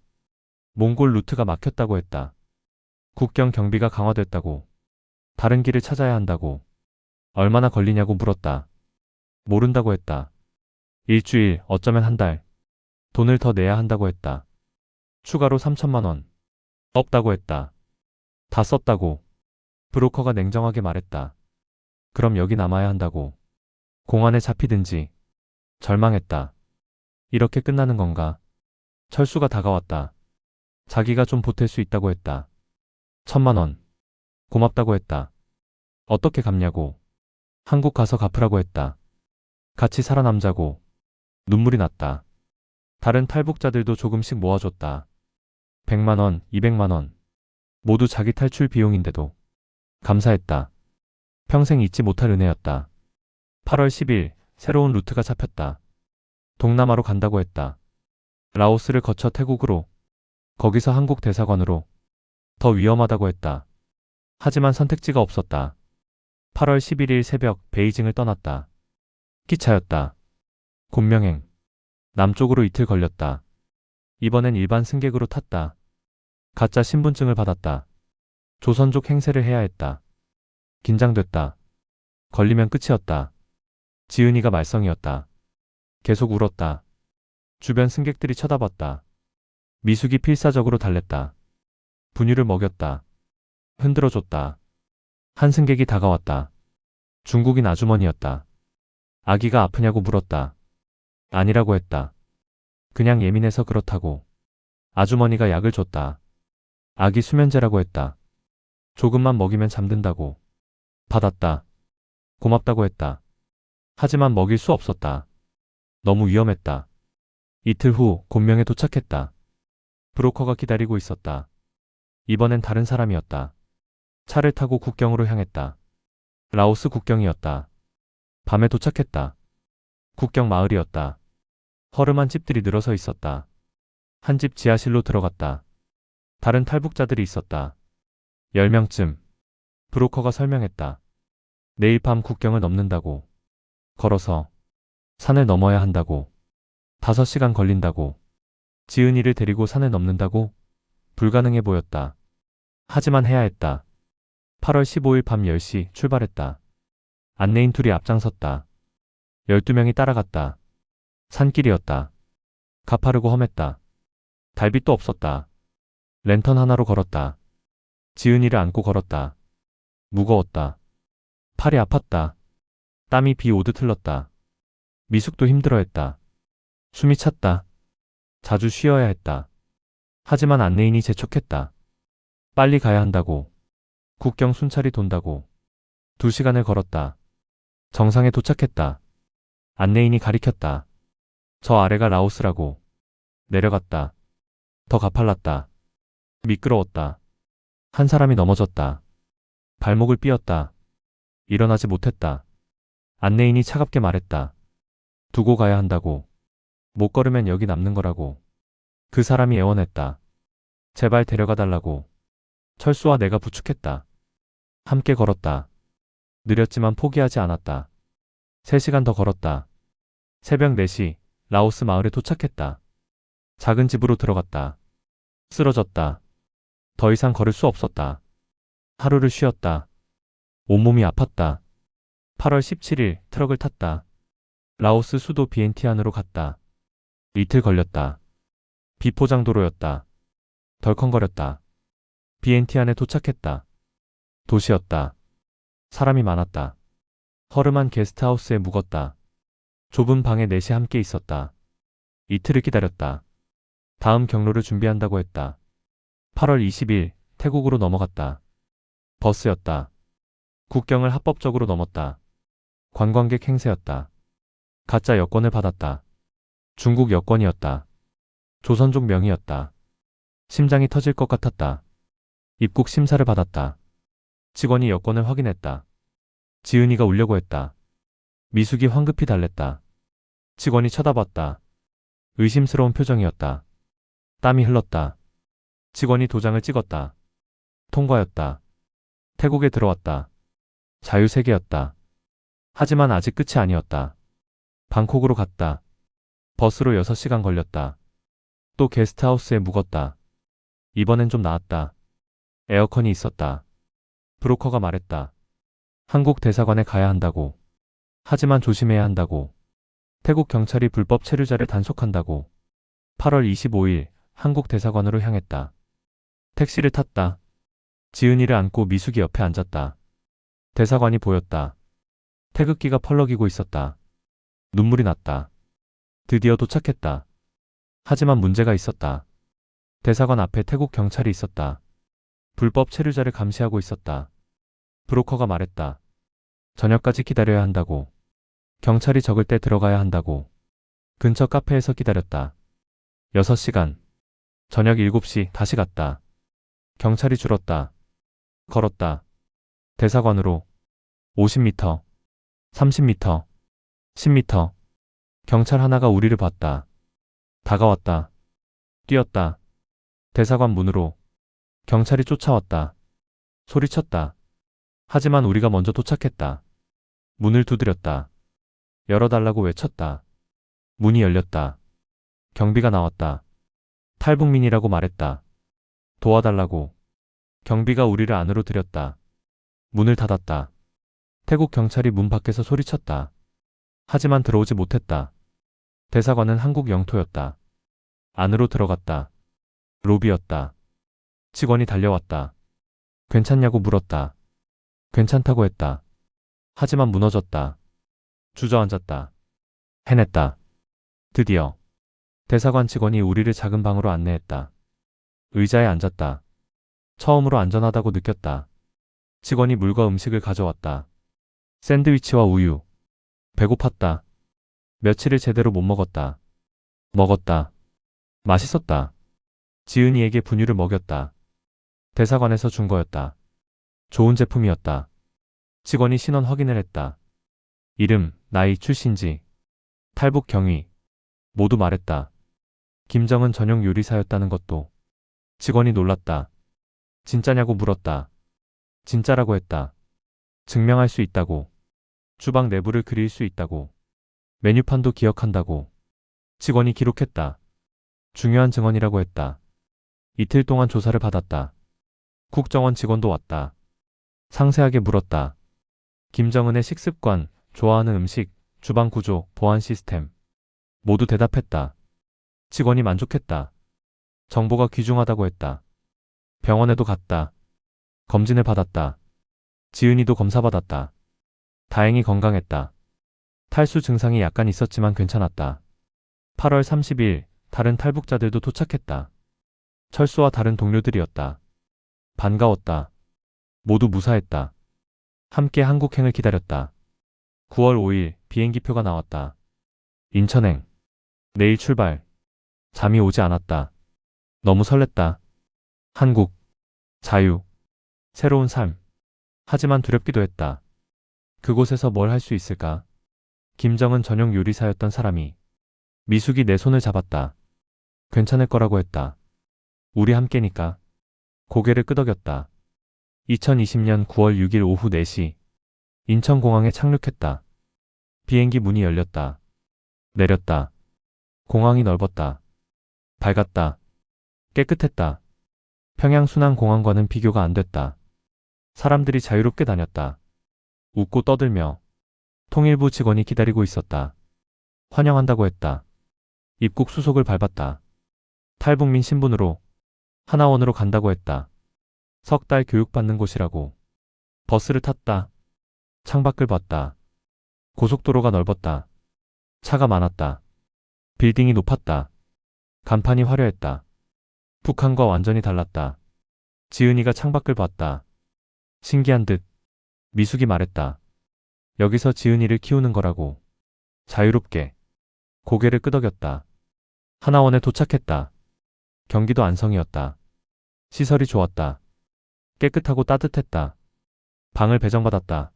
몽골 루트가 막혔다고 했다. 국경 경비가 강화됐다고. 다른 길을 찾아야 한다고. 얼마나 걸리냐고 물었다. 모른다고 했다. 일주일, 어쩌면 한 달. 돈을 더 내야 한다고 했다. 추가로 3천만 원. 없다고 했다. 다 썼다고. 브로커가 냉정하게 말했다. 그럼 여기 남아야 한다고. 공안에 잡히든지. 절망했다. 이렇게 끝나는 건가? 철수가 다가왔다. 자기가 좀 보탤 수 있다고 했다. 1,000만 원. 고맙다고 했다. 어떻게 갚냐고. 한국 가서 갚으라고 했다. 같이 살아남자고. 눈물이 났다. 다른 탈북자들도 조금씩 모아줬다. 100만 원, 200만 원. 모두 자기 탈출 비용인데도. 감사했다. 평생 잊지 못할 은혜였다. 8월 10일 새로운 루트가 잡혔다. 동남아로 간다고 했다. 라오스를 거쳐 태국으로. 거기서 한국 대사관으로. 더 위험하다고 했다. 하지만 선택지가 없었다. 8월 11일 새벽 베이징을 떠났다. 기차였다. 곤명행. 남쪽으로 이틀 걸렸다. 이번엔 일반 승객으로 탔다. 가짜 신분증을 받았다. 조선족 행세를 해야 했다. 긴장됐다. 걸리면 끝이었다. 지은이가 말썽이었다. 계속 울었다. 주변 승객들이 쳐다봤다. 미숙이 필사적으로 달랬다. 분유를 먹였다. 흔들어줬다. 한 승객이 다가왔다. 중국인 아주머니였다. 아기가 아프냐고 물었다. 아니라고 했다. 그냥 예민해서 그렇다고. 아주머니가 약을 줬다. 아기 수면제라고 했다. 조금만 먹이면 잠든다고. 받았다. 고맙다고 했다. 하지만 먹일 수 없었다. 너무 위험했다. 이틀 후 곤명에 도착했다. 브로커가 기다리고 있었다. 이번엔 다른 사람이었다. 차를 타고 국경으로 향했다. 라오스 국경이었다. 밤에 도착했다. 국경 마을이었다. 허름한 집들이 늘어서 있었다. 한 집 지하실로 들어갔다. 다른 탈북자들이 있었다. 10명쯤. 브로커가 설명했다. 내일 밤 국경을 넘는다고. 걸어서. 산을 넘어야 한다고. 5시간 걸린다고. 지은이를 데리고 산을 넘는다고? 불가능해 보였다. 하지만 해야 했다. 8월 15일 밤 10시 출발했다. 안내인 둘이 앞장섰다. 12명이 따라갔다. 산길이었다. 가파르고 험했다. 달빛도 없었다. 랜턴 하나로 걸었다. 지은이를 안고 걸었다. 무거웠다. 팔이 아팠다. 땀이 비 오듯 흘렀다. 미숙도 힘들어했다. 숨이 찼다. 자주 쉬어야 했다. 하지만 안내인이 재촉했다. 빨리 가야 한다고. 국경 순찰이 돈다고. 2시간을 걸었다. 정상에 도착했다. 안내인이 가리켰다. 저 아래가 라오스라고. 내려갔다. 더 가팔랐다. 미끄러웠다. 한 사람이 넘어졌다. 발목을 삐었다. 일어나지 못했다. 안내인이 차갑게 말했다. 두고 가야 한다고. 못 걸으면 여기 남는 거라고. 그 사람이 애원했다. 제발 데려가 달라고. 철수와 내가 부축했다. 함께 걸었다. 느렸지만 포기하지 않았다. 3시간 더 걸었다. 새벽 4시 라오스 마을에 도착했다. 작은 집으로 들어갔다. 쓰러졌다. 더 이상 걸을 수 없었다. 하루를 쉬었다. 온몸이 아팠다. 8월 17일 트럭을 탔다. 라오스 수도 비엔티안으로 갔다. 이틀 걸렸다. 비포장도로였다. 덜컹거렸다. 비엔티안에 도착했다. 도시였다. 사람이 많았다. 허름한 게스트하우스에 묵었다. 좁은 방에 넷이 함께 있었다. 이틀을 기다렸다. 다음 경로를 준비한다고 했다. 8월 20일 태국으로 넘어갔다. 버스였다. 국경을 합법적으로 넘었다. 관광객 행세였다. 가짜 여권을 받았다. 중국 여권이었다. 조선족 명의였다. 심장이 터질 것 같았다. 입국 심사를 받았다. 직원이 여권을 확인했다. 지은이가 울려고 했다. 미숙이 황급히 달랬다. 직원이 쳐다봤다. 의심스러운 표정이었다. 땀이 흘렀다. 직원이 도장을 찍었다. 통과였다. 태국에 들어왔다. 자유세계였다. 하지만 아직 끝이 아니었다. 방콕으로 갔다. 버스로 6시간 걸렸다. 또 게스트하우스에 묵었다. 이번엔 좀 나았다. 에어컨이 있었다. 브로커가 말했다. 한국 대사관에 가야 한다고. 하지만 조심해야 한다고. 태국 경찰이 불법 체류자를 단속한다고. 8월 25일 한국 대사관으로 향했다. 택시를 탔다. 지은이를 안고 미숙이 옆에 앉았다. 대사관이 보였다. 태극기가 펄럭이고 있었다. 눈물이 났다. 드디어 도착했다. 하지만 문제가 있었다. 대사관 앞에 태국 경찰이 있었다. 불법 체류자를 감시하고 있었다. 브로커가 말했다. 저녁까지 기다려야 한다고. 경찰이 적을 때 들어가야 한다고. 근처 카페에서 기다렸다. 6시간. 저녁 7시 다시 갔다. 경찰이 줄었다. 걸었다. 대사관으로. 50m, 30m, 10m. 경찰 하나가 우리를 봤다. 다가왔다. 뛰었다. 대사관 문으로. 경찰이 쫓아왔다. 소리쳤다. 하지만 우리가 먼저 도착했다. 문을 두드렸다. 열어달라고 외쳤다. 문이 열렸다. 경비가 나왔다. 탈북민이라고 말했다. 도와달라고. 경비가 우리를 안으로 들였다. 문을 닫았다. 태국 경찰이 문 밖에서 소리쳤다. 하지만 들어오지 못했다. 대사관은 한국 영토였다. 안으로 들어갔다. 로비였다. 직원이 달려왔다. 괜찮냐고 물었다. 괜찮다고 했다. 하지만 무너졌다. 주저앉았다. 해냈다. 드디어 대사관 직원이 우리를 작은 방으로 안내했다. 의자에 앉았다. 처음으로 안전하다고 느꼈다. 직원이 물과 음식을 가져왔다. 샌드위치와 우유. 배고팠다. 며칠을 제대로 못 먹었다. 먹었다. 맛있었다. 지은이에게 분유를 먹였다. 대사관에서 준 거였다. 좋은 제품이었다. 직원이 신원 확인을 했다. 이름, 나이, 출신지, 탈북 경위 모두 말했다. 김정은 전용 요리사였다는 것도. 직원이 놀랐다. 진짜냐고 물었다. 진짜라고 했다. 증명할 수 있다고. 주방 내부를 그릴 수 있다고. 메뉴판도 기억한다고. 직원이 기록했다. 중요한 증언이라고 했다. 이틀 동안 조사를 받았다. 국정원 직원도 왔다. 상세하게 물었다. 김정은의 식습관, 좋아하는 음식, 주방 구조, 보안 시스템. 모두 대답했다. 직원이 만족했다. 정보가 귀중하다고 했다. 병원에도 갔다. 검진을 받았다. 지은이도 검사받았다. 다행히 건강했다. 탈수 증상이 약간 있었지만 괜찮았다. 8월 30일 다른 탈북자들도 도착했다. 철수와 다른 동료들이었다. 반가웠다. 모두 무사했다. 함께 한국행을 기다렸다. 9월 5일 비행기표가 나왔다. 인천행. 내일 출발. 잠이 오지 않았다. 너무 설렜다. 한국. 자유. 새로운 삶. 하지만 두렵기도 했다. 그곳에서 뭘 할 수 있을까? 김정은 전용 요리사였던 사람이. 미숙이 내 손을 잡았다. 괜찮을 거라고 했다. 우리 함께니까. 고개를 끄덕였다. 2020년 9월 6일 오후 4시. 인천공항에 착륙했다. 비행기 문이 열렸다. 내렸다. 공항이 넓었다. 밝았다. 깨끗했다. 평양순환공항과는 비교가 안 됐다. 사람들이 자유롭게 다녔다. 웃고 떠들며. 통일부 직원이 기다리고 있었다. 환영한다고 했다. 입국 수속을 밟았다. 탈북민 신분으로 하나원으로 간다고 했다. 석 달 교육받는 곳이라고. 버스를 탔다. 창밖을 봤다. 고속도로가 넓었다. 차가 많았다. 빌딩이 높았다. 간판이 화려했다. 북한과 완전히 달랐다. 지은이가 창밖을 봤다. 신기한 듯. 미숙이 말했다. 여기서 지은이를 키우는 거라고. 자유롭게. 고개를 끄덕였다. 하나원에 도착했다. 경기도 안성이었다. 시설이 좋았다. 깨끗하고 따뜻했다. 방을 배정받았다.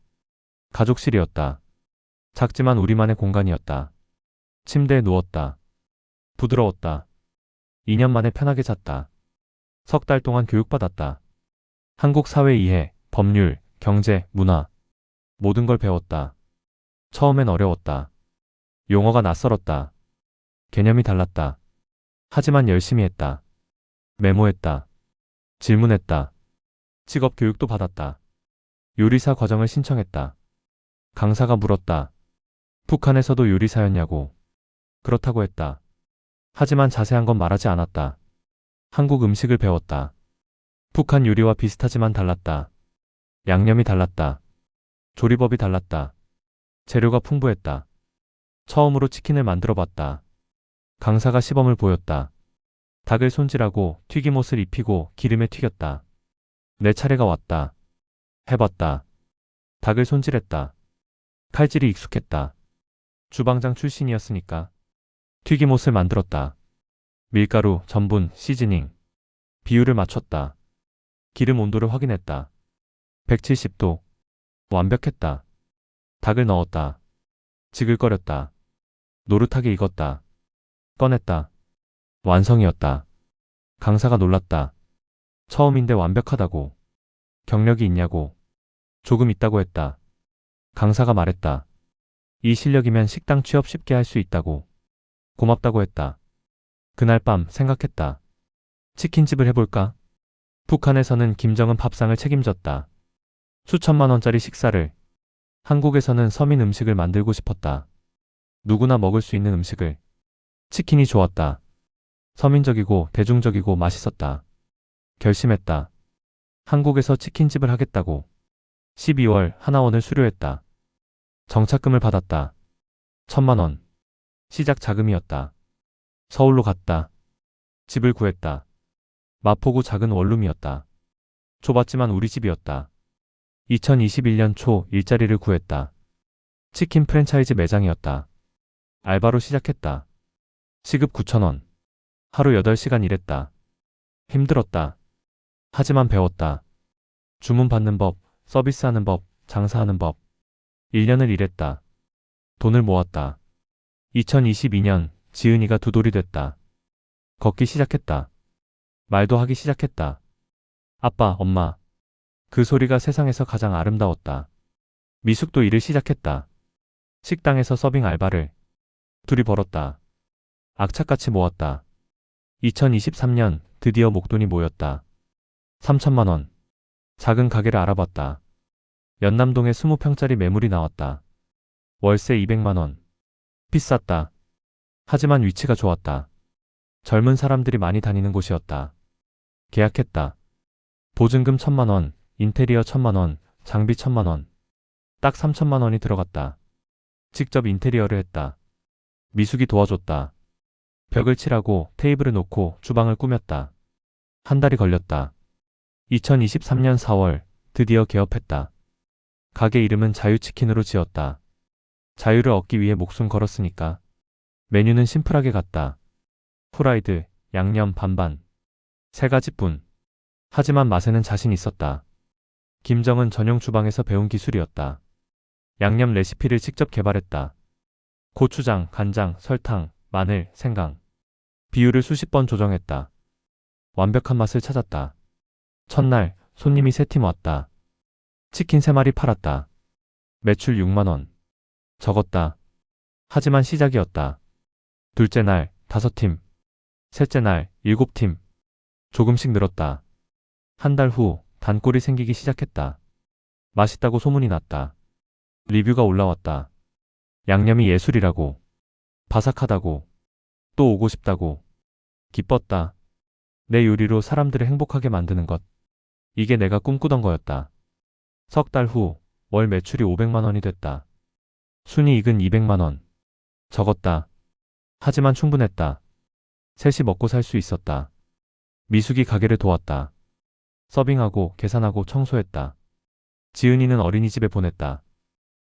가족실이었다. 작지만 우리만의 공간이었다. 침대에 누웠다. 부드러웠다. 2년 만에 편하게 잤다. 석 달 동안 교육받았다. 한국 사회 이해, 법률, 경제, 문화 모든 걸 배웠다. 처음엔 어려웠다. 용어가 낯설었다. 개념이 달랐다. 하지만 열심히 했다. 메모했다. 질문했다. 직업 교육도 받았다. 요리사 과정을 신청했다. 강사가 물었다. 북한에서도 요리사였냐고. 그렇다고 했다. 하지만 자세한 건 말하지 않았다. 한국 음식을 배웠다. 북한 요리와 비슷하지만 달랐다. 양념이 달랐다. 조리법이 달랐다. 재료가 풍부했다. 처음으로 치킨을 만들어 봤다. 강사가 시범을 보였다. 닭을 손질하고 튀김옷을 입히고 기름에 튀겼다. 내 차례가 왔다. 해봤다. 닭을 손질했다. 칼질이 익숙했다. 주방장 출신이었으니까. 튀김옷을 만들었다. 밀가루, 전분, 시즈닝. 비율을 맞췄다. 기름 온도를 확인했다. 170도. 완벽했다. 닭을 넣었다. 지글거렸다. 노릇하게 익었다. 꺼냈다. 완성이었다. 강사가 놀랐다. 처음인데 완벽하다고. 경력이 있냐고. 조금 있다고 했다. 강사가 말했다. 이 실력이면 식당 취업 쉽게 할 수 있다고. 고맙다고 했다. 그날 밤 생각했다. 치킨집을 해볼까? 북한에서는 김정은 밥상을 책임졌다. 수천만 원짜리 식사를. 한국에서는 서민 음식을 만들고 싶었다. 누구나 먹을 수 있는 음식을. 치킨이 좋았다. 서민적이고 대중적이고 맛있었다. 결심했다. 한국에서 치킨집을 하겠다고. 12월 하나원을 수료했다. 정착금을 받았다. 1,000만 원. 시작 자금이었다. 서울로 갔다. 집을 구했다. 마포구 작은 원룸이었다. 좁았지만 우리 집이었다. 2021년 초 일자리를 구했다. 치킨 프랜차이즈 매장이었다. 알바로 시작했다. 시급 9,000원. 하루 8시간 일했다. 힘들었다. 하지만 배웠다. 주문 받는 법, 서비스하는 법, 장사하는 법. 1년을 일했다. 돈을 모았다. 2022년 지은이가 두 돌이 됐다. 걷기 시작했다. 말도 하기 시작했다. 아빠, 엄마. 그 소리가 세상에서 가장 아름다웠다. 미숙도 일을 시작했다. 식당에서 서빙 알바를 둘이 벌었다. 악착같이 모았다. 2023년 드디어 목돈이 모였다. 3천만 원. 작은 가게를 알아봤다. 연남동에 20평짜리 매물이 나왔다. 월세 200만 원. 비쌌다. 하지만 위치가 좋았다. 젊은 사람들이 많이 다니는 곳이었다. 계약했다. 보증금 1,000만 원, 인테리어 1,000만 원, 장비 1,000만 원. 딱 3천만 원이 들어갔다. 직접 인테리어를 했다. 미숙이 도와줬다. 벽을 칠하고 테이블을 놓고 주방을 꾸몄다. 한 달이 걸렸다. 2023년 4월 드디어 개업했다. 가게 이름은 자유치킨으로 지었다. 자유를 얻기 위해 목숨 걸었으니까. 메뉴는 심플하게 갔다. 후라이드, 양념 반반. 3가지뿐. 하지만 맛에는 자신 있었다. 김정은 전용 주방에서 배운 기술이었다. 양념 레시피를 직접 개발했다. 고추장, 간장, 설탕, 마늘, 생강. 비율을 수십 번 조정했다. 완벽한 맛을 찾았다. 첫날 손님이 3팀 왔다. 치킨 3마리 팔았다. 매출 6만 원. 적었다. 하지만 시작이었다. 둘째 날 5팀. 셋째 날 7팀. 조금씩 늘었다. 한 달 후 단골이 생기기 시작했다. 맛있다고 소문이 났다. 리뷰가 올라왔다. 양념이 예술이라고. 바삭하다고. 또 오고 싶다고. 기뻤다. 내 요리로 사람들을 행복하게 만드는 것. 이게 내가 꿈꾸던 거였다. 석 달 후 월 매출이 500만 원이 됐다. 순이익은 200만 원. 적었다. 하지만 충분했다. 셋이 먹고 살 수 있었다. 미숙이 가게를 도왔다. 서빙하고 계산하고 청소했다. 지은이는 어린이집에 보냈다.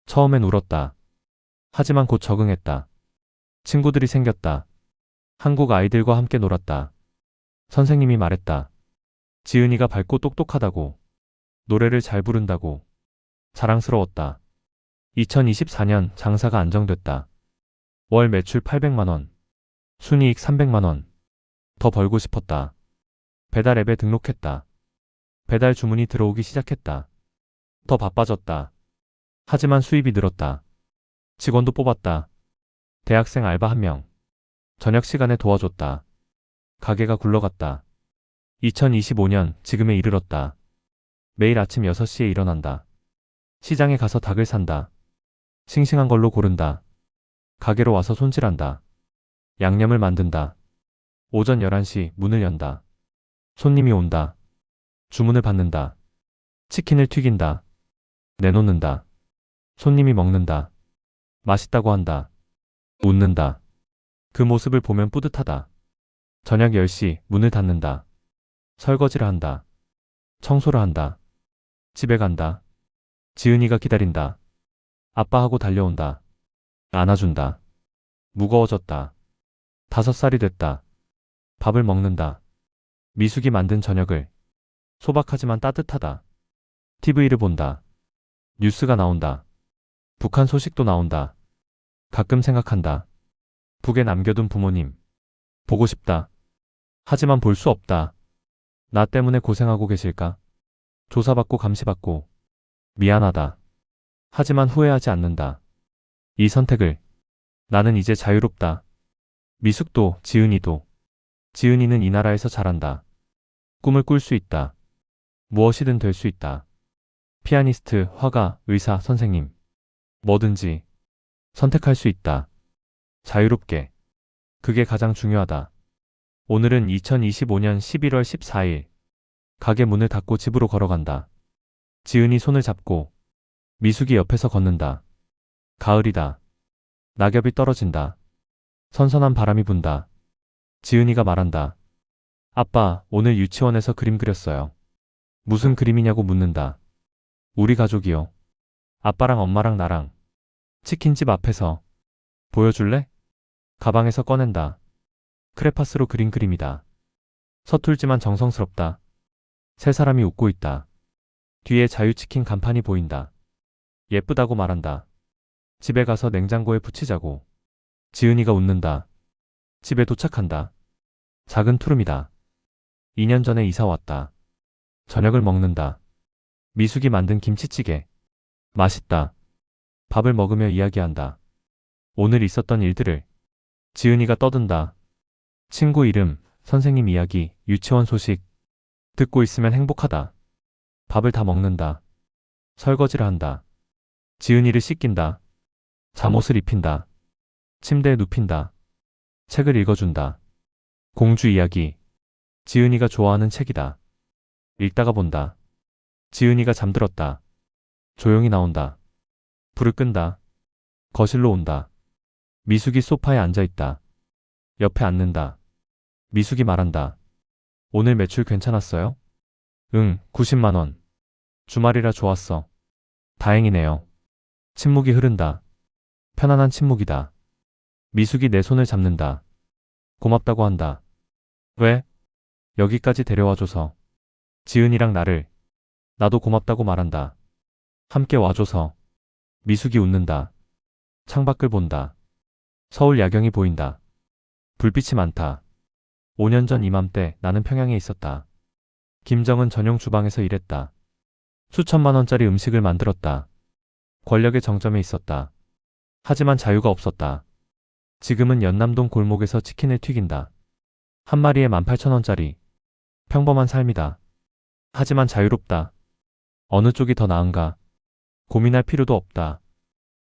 처음엔 울었다. 하지만 곧 적응했다. 친구들이 생겼다. 한국 아이들과 함께 놀았다. 선생님이 말했다. 지은이가 밝고 똑똑하다고. 노래를 잘 부른다고. 자랑스러웠다. 2024년 장사가 안정됐다. 월 매출 800만 원. 순이익 300만 원. 더 벌고 싶었다. 배달 앱에 등록했다. 배달 주문이 들어오기 시작했다. 더 바빠졌다. 하지만 수입이 늘었다. 직원도 뽑았다. 대학생 알바 1명. 저녁 시간에 도와줬다. 가게가 굴러갔다. 2025년 지금에 이르렀다. 매일 아침 6시에 일어난다. 시장에 가서 닭을 산다. 싱싱한 걸로 고른다. 가게로 와서 손질한다. 양념을 만든다. 오전 11시 문을 연다. 손님이 온다. 주문을 받는다. 치킨을 튀긴다. 내놓는다. 손님이 먹는다. 맛있다고 한다. 웃는다. 그 모습을 보면 뿌듯하다. 저녁 10시 문을 닫는다. 설거지를 한다. 청소를 한다. 집에 간다. 지은이가 기다린다. 아빠하고 달려온다. 안아준다. 무거워졌다. 5살이 됐다. 밥을 먹는다. 미숙이 만든 저녁을. 소박하지만 따뜻하다. TV를 본다. 뉴스가 나온다. 북한 소식도 나온다. 가끔 생각한다. 북에 남겨둔 부모님. 보고 싶다. 하지만 볼 수 없다. 나 때문에 고생하고 계실까? 조사받고 감시받고. 미안하다. 하지만 후회하지 않는다. 이 선택을. 나는 이제 자유롭다. 미숙도 지은이도. 지은이는 이 나라에서 자란다. 꿈을 꿀 수 있다. 무엇이든 될 수 있다. 피아니스트, 화가, 의사, 선생님. 뭐든지 선택할 수 있다. 자유롭게. 그게 가장 중요하다. 오늘은 2025년 11월 14일. 가게 문을 닫고 집으로 걸어간다. 지은이 손을 잡고 미숙이 옆에서 걷는다. 가을이다. 낙엽이 떨어진다. 선선한 바람이 분다. 지은이가 말한다. 아빠, 오늘 유치원에서 그림 그렸어요. 무슨 그림이냐고 묻는다. 우리 가족이요. 아빠랑 엄마랑 나랑. 치킨집 앞에서. 보여줄래? 가방에서 꺼낸다. 크레파스로 그린 그림이다. 서툴지만 정성스럽다. 세 사람이 웃고 있다. 뒤에 자유치킨 간판이 보인다. 예쁘다고 말한다. 집에 가서 냉장고에 붙이자고. 지은이가 웃는다. 집에 도착한다. 작은 투룸이다. 2년 전에 이사 왔다. 저녁을 먹는다. 미숙이 만든 김치찌개. 맛있다. 밥을 먹으며 이야기한다. 오늘 있었던 일들을. 지은이가 떠든다. 친구 이름, 선생님 이야기, 유치원 소식. 듣고 있으면 행복하다. 밥을 다 먹는다. 설거지를 한다. 지은이를 씻긴다. 잠옷을 입힌다. 침대에 눕힌다. 책을 읽어준다. 공주 이야기. 지은이가 좋아하는 책이다. 읽다가 본다. 지은이가 잠들었다. 조용히 나온다. 불을 끈다. 거실로 온다. 미숙이 소파에 앉아있다. 옆에 앉는다. 미숙이 말한다. 오늘 매출 괜찮았어요? 응, 90만 원. 주말이라 좋았어. 다행이네요. 침묵이 흐른다. 편안한 침묵이다. 미숙이 내 손을 잡는다. 고맙다고 한다. 왜? 여기까지 데려와줘서. 지은이랑 나를. 나도 고맙다고 말한다. 함께 와줘서. 미숙이 웃는다. 창밖을 본다. 서울 야경이 보인다. 불빛이 많다. 5년 전 이맘때 나는 평양에 있었다. 김정은 전용 주방에서 일했다. 수천만 원짜리 음식을 만들었다. 권력의 정점에 있었다. 하지만 자유가 없었다. 지금은 연남동 골목에서 치킨을 튀긴다. 한 마리에 18,000원짜리. 평범한 삶이다. 하지만 자유롭다. 어느 쪽이 더 나은가? 고민할 필요도 없다.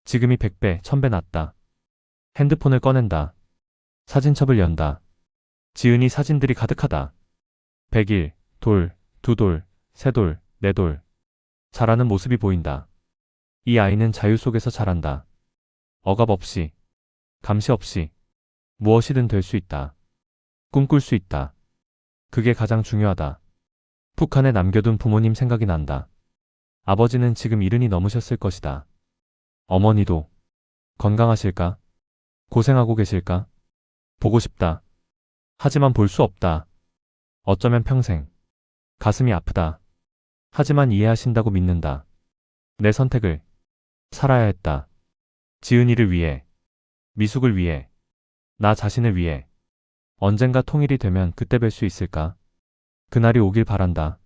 지금이 100배, 1000배 낫다. 핸드폰을 꺼낸다. 사진첩을 연다. 지은이 사진들이 가득하다. 100일, 돌, 2돌, 3돌, 4돌. 자라는 모습이 보인다. 이 아이는 자유 속에서 자란다. 억압 없이, 감시 없이, 무엇이든 될 수 있다. 꿈꿀 수 있다. 그게 가장 중요하다. 북한에 남겨둔 부모님 생각이 난다. 아버지는 지금 70이 넘으셨을 것이다. 어머니도 건강하실까? 고생하고 계실까? 보고 싶다. 하지만 볼 수 없다. 어쩌면 평생. 가슴이 아프다. 하지만 이해하신다고 믿는다. 내 선택을 살아야 했다. 지은이를 위해, 미숙을 위해, 나 자신을 위해. 언젠가 통일이 되면 그때 뵐 수 있을까? 그날이 오길 바란다.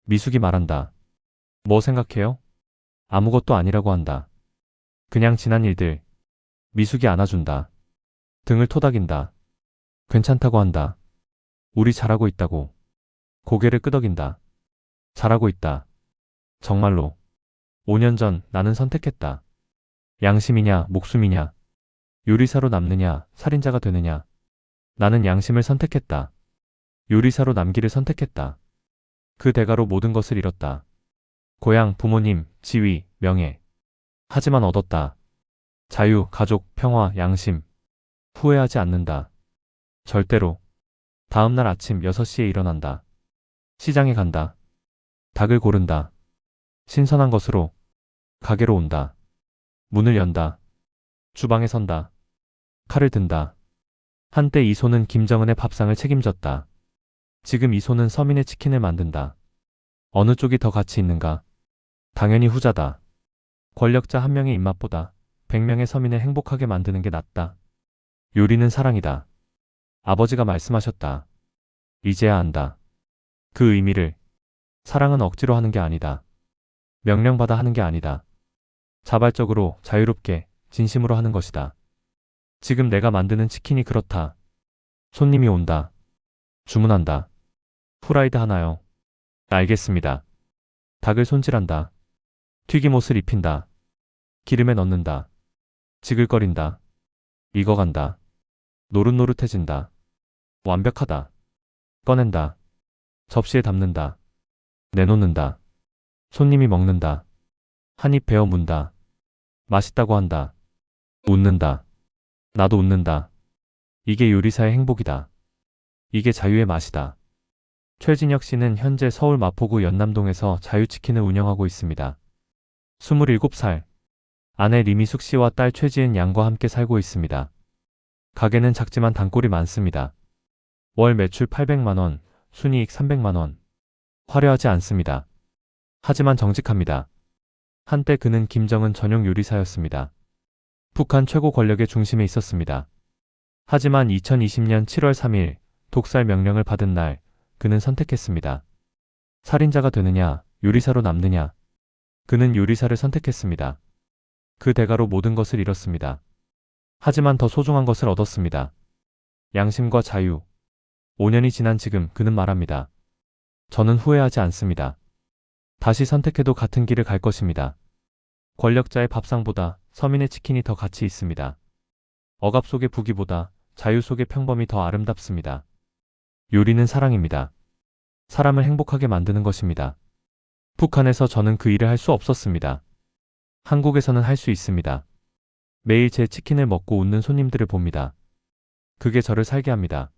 미숙이 말한다. 뭐 생각해요? 아무것도 아니라고 한다. 그냥 지난 일들. 미숙이 안아준다. 등을 토닥인다. 괜찮다고 한다. 우리 잘하고 있다고. 고개를 끄덕인다. 잘하고 있다. 정말로. 5년 전 나는 선택했다. 양심이냐, 목숨이냐. 요리사로 남느냐, 살인자가 되느냐. 나는 양심을 선택했다. 요리사로 남기를 선택했다. 그 대가로 모든 것을 잃었다. 고향, 부모님, 지위, 명예. 하지만 얻었다. 자유, 가족, 평화, 양심. 후회하지 않는다. 절대로. 다음날 아침 6시에 일어난다. 시장에 간다. 닭을 고른다. 신선한 것으로. 가게로 온다. 문을 연다. 주방에 선다. 칼을 든다. 한때 이 손은 김정은의 밥상을 책임졌다. 지금 이 손은 서민의 치킨을 만든다. 어느 쪽이 더 가치 있는가? 당연히 후자다. 권력자 한 명의 입맛보다 100명의 서민을 행복하게 만드는 게 낫다. 요리는 사랑이다. 아버지가 말씀하셨다. 이제야 안다. 그 의미를. 사랑은 억지로 하는 게 아니다. 명령받아 하는 게 아니다. 자발적으로, 자유롭게, 진심으로 하는 것이다. 지금 내가 만드는 치킨이 그렇다. 손님이 온다. 주문한다. 후라이드 하나요? 알겠습니다. 닭을 손질한다. 튀김옷을 입힌다. 기름에 넣는다. 지글거린다. 익어간다. 노릇노릇해진다. 완벽하다. 꺼낸다. 접시에 담는다. 내놓는다. 손님이 먹는다. 한 입 베어 문다. 맛있다고 한다. 웃는다. 나도 웃는다. 이게 요리사의 행복이다. 이게 자유의 맛이다. 최진혁 씨는 현재 서울 마포구 연남동에서 자유치킨을 운영하고 있습니다. 27살. 아내 리미숙 씨와 딸 최지은 양과 함께 살고 있습니다. 가게는 작지만 단골이 많습니다. 월 매출 800만 원, 순이익 300만 원. 화려하지 않습니다. 하지만 정직합니다. 한때 그는 김정은 전용 요리사였습니다. 북한 최고 권력의 중심에 있었습니다. 하지만 2020년 7월 3일 독살 명령을 받은 날 그는 선택했습니다. 살인자가 되느냐, 요리사로 남느냐. 그는 요리사를 선택했습니다. 그 대가로 모든 것을 잃었습니다. 하지만 더 소중한 것을 얻었습니다. 양심과 자유. 5년이 지난 지금 그는 말합니다. 저는 후회하지 않습니다. 다시 선택해도 같은 길을 갈 것입니다. 권력자의 밥상보다 서민의 치킨이 더 가치 있습니다. 억압 속의 부귀보다 자유 속의 평범이 더 아름답습니다. 요리는 사랑입니다. 사람을 행복하게 만드는 것입니다. 북한에서 저는 그 일을 할 수 없었습니다. 한국에서는 할 수 있습니다. 매일 제 치킨을 먹고 웃는 손님들을 봅니다. 그게 저를 살게 합니다.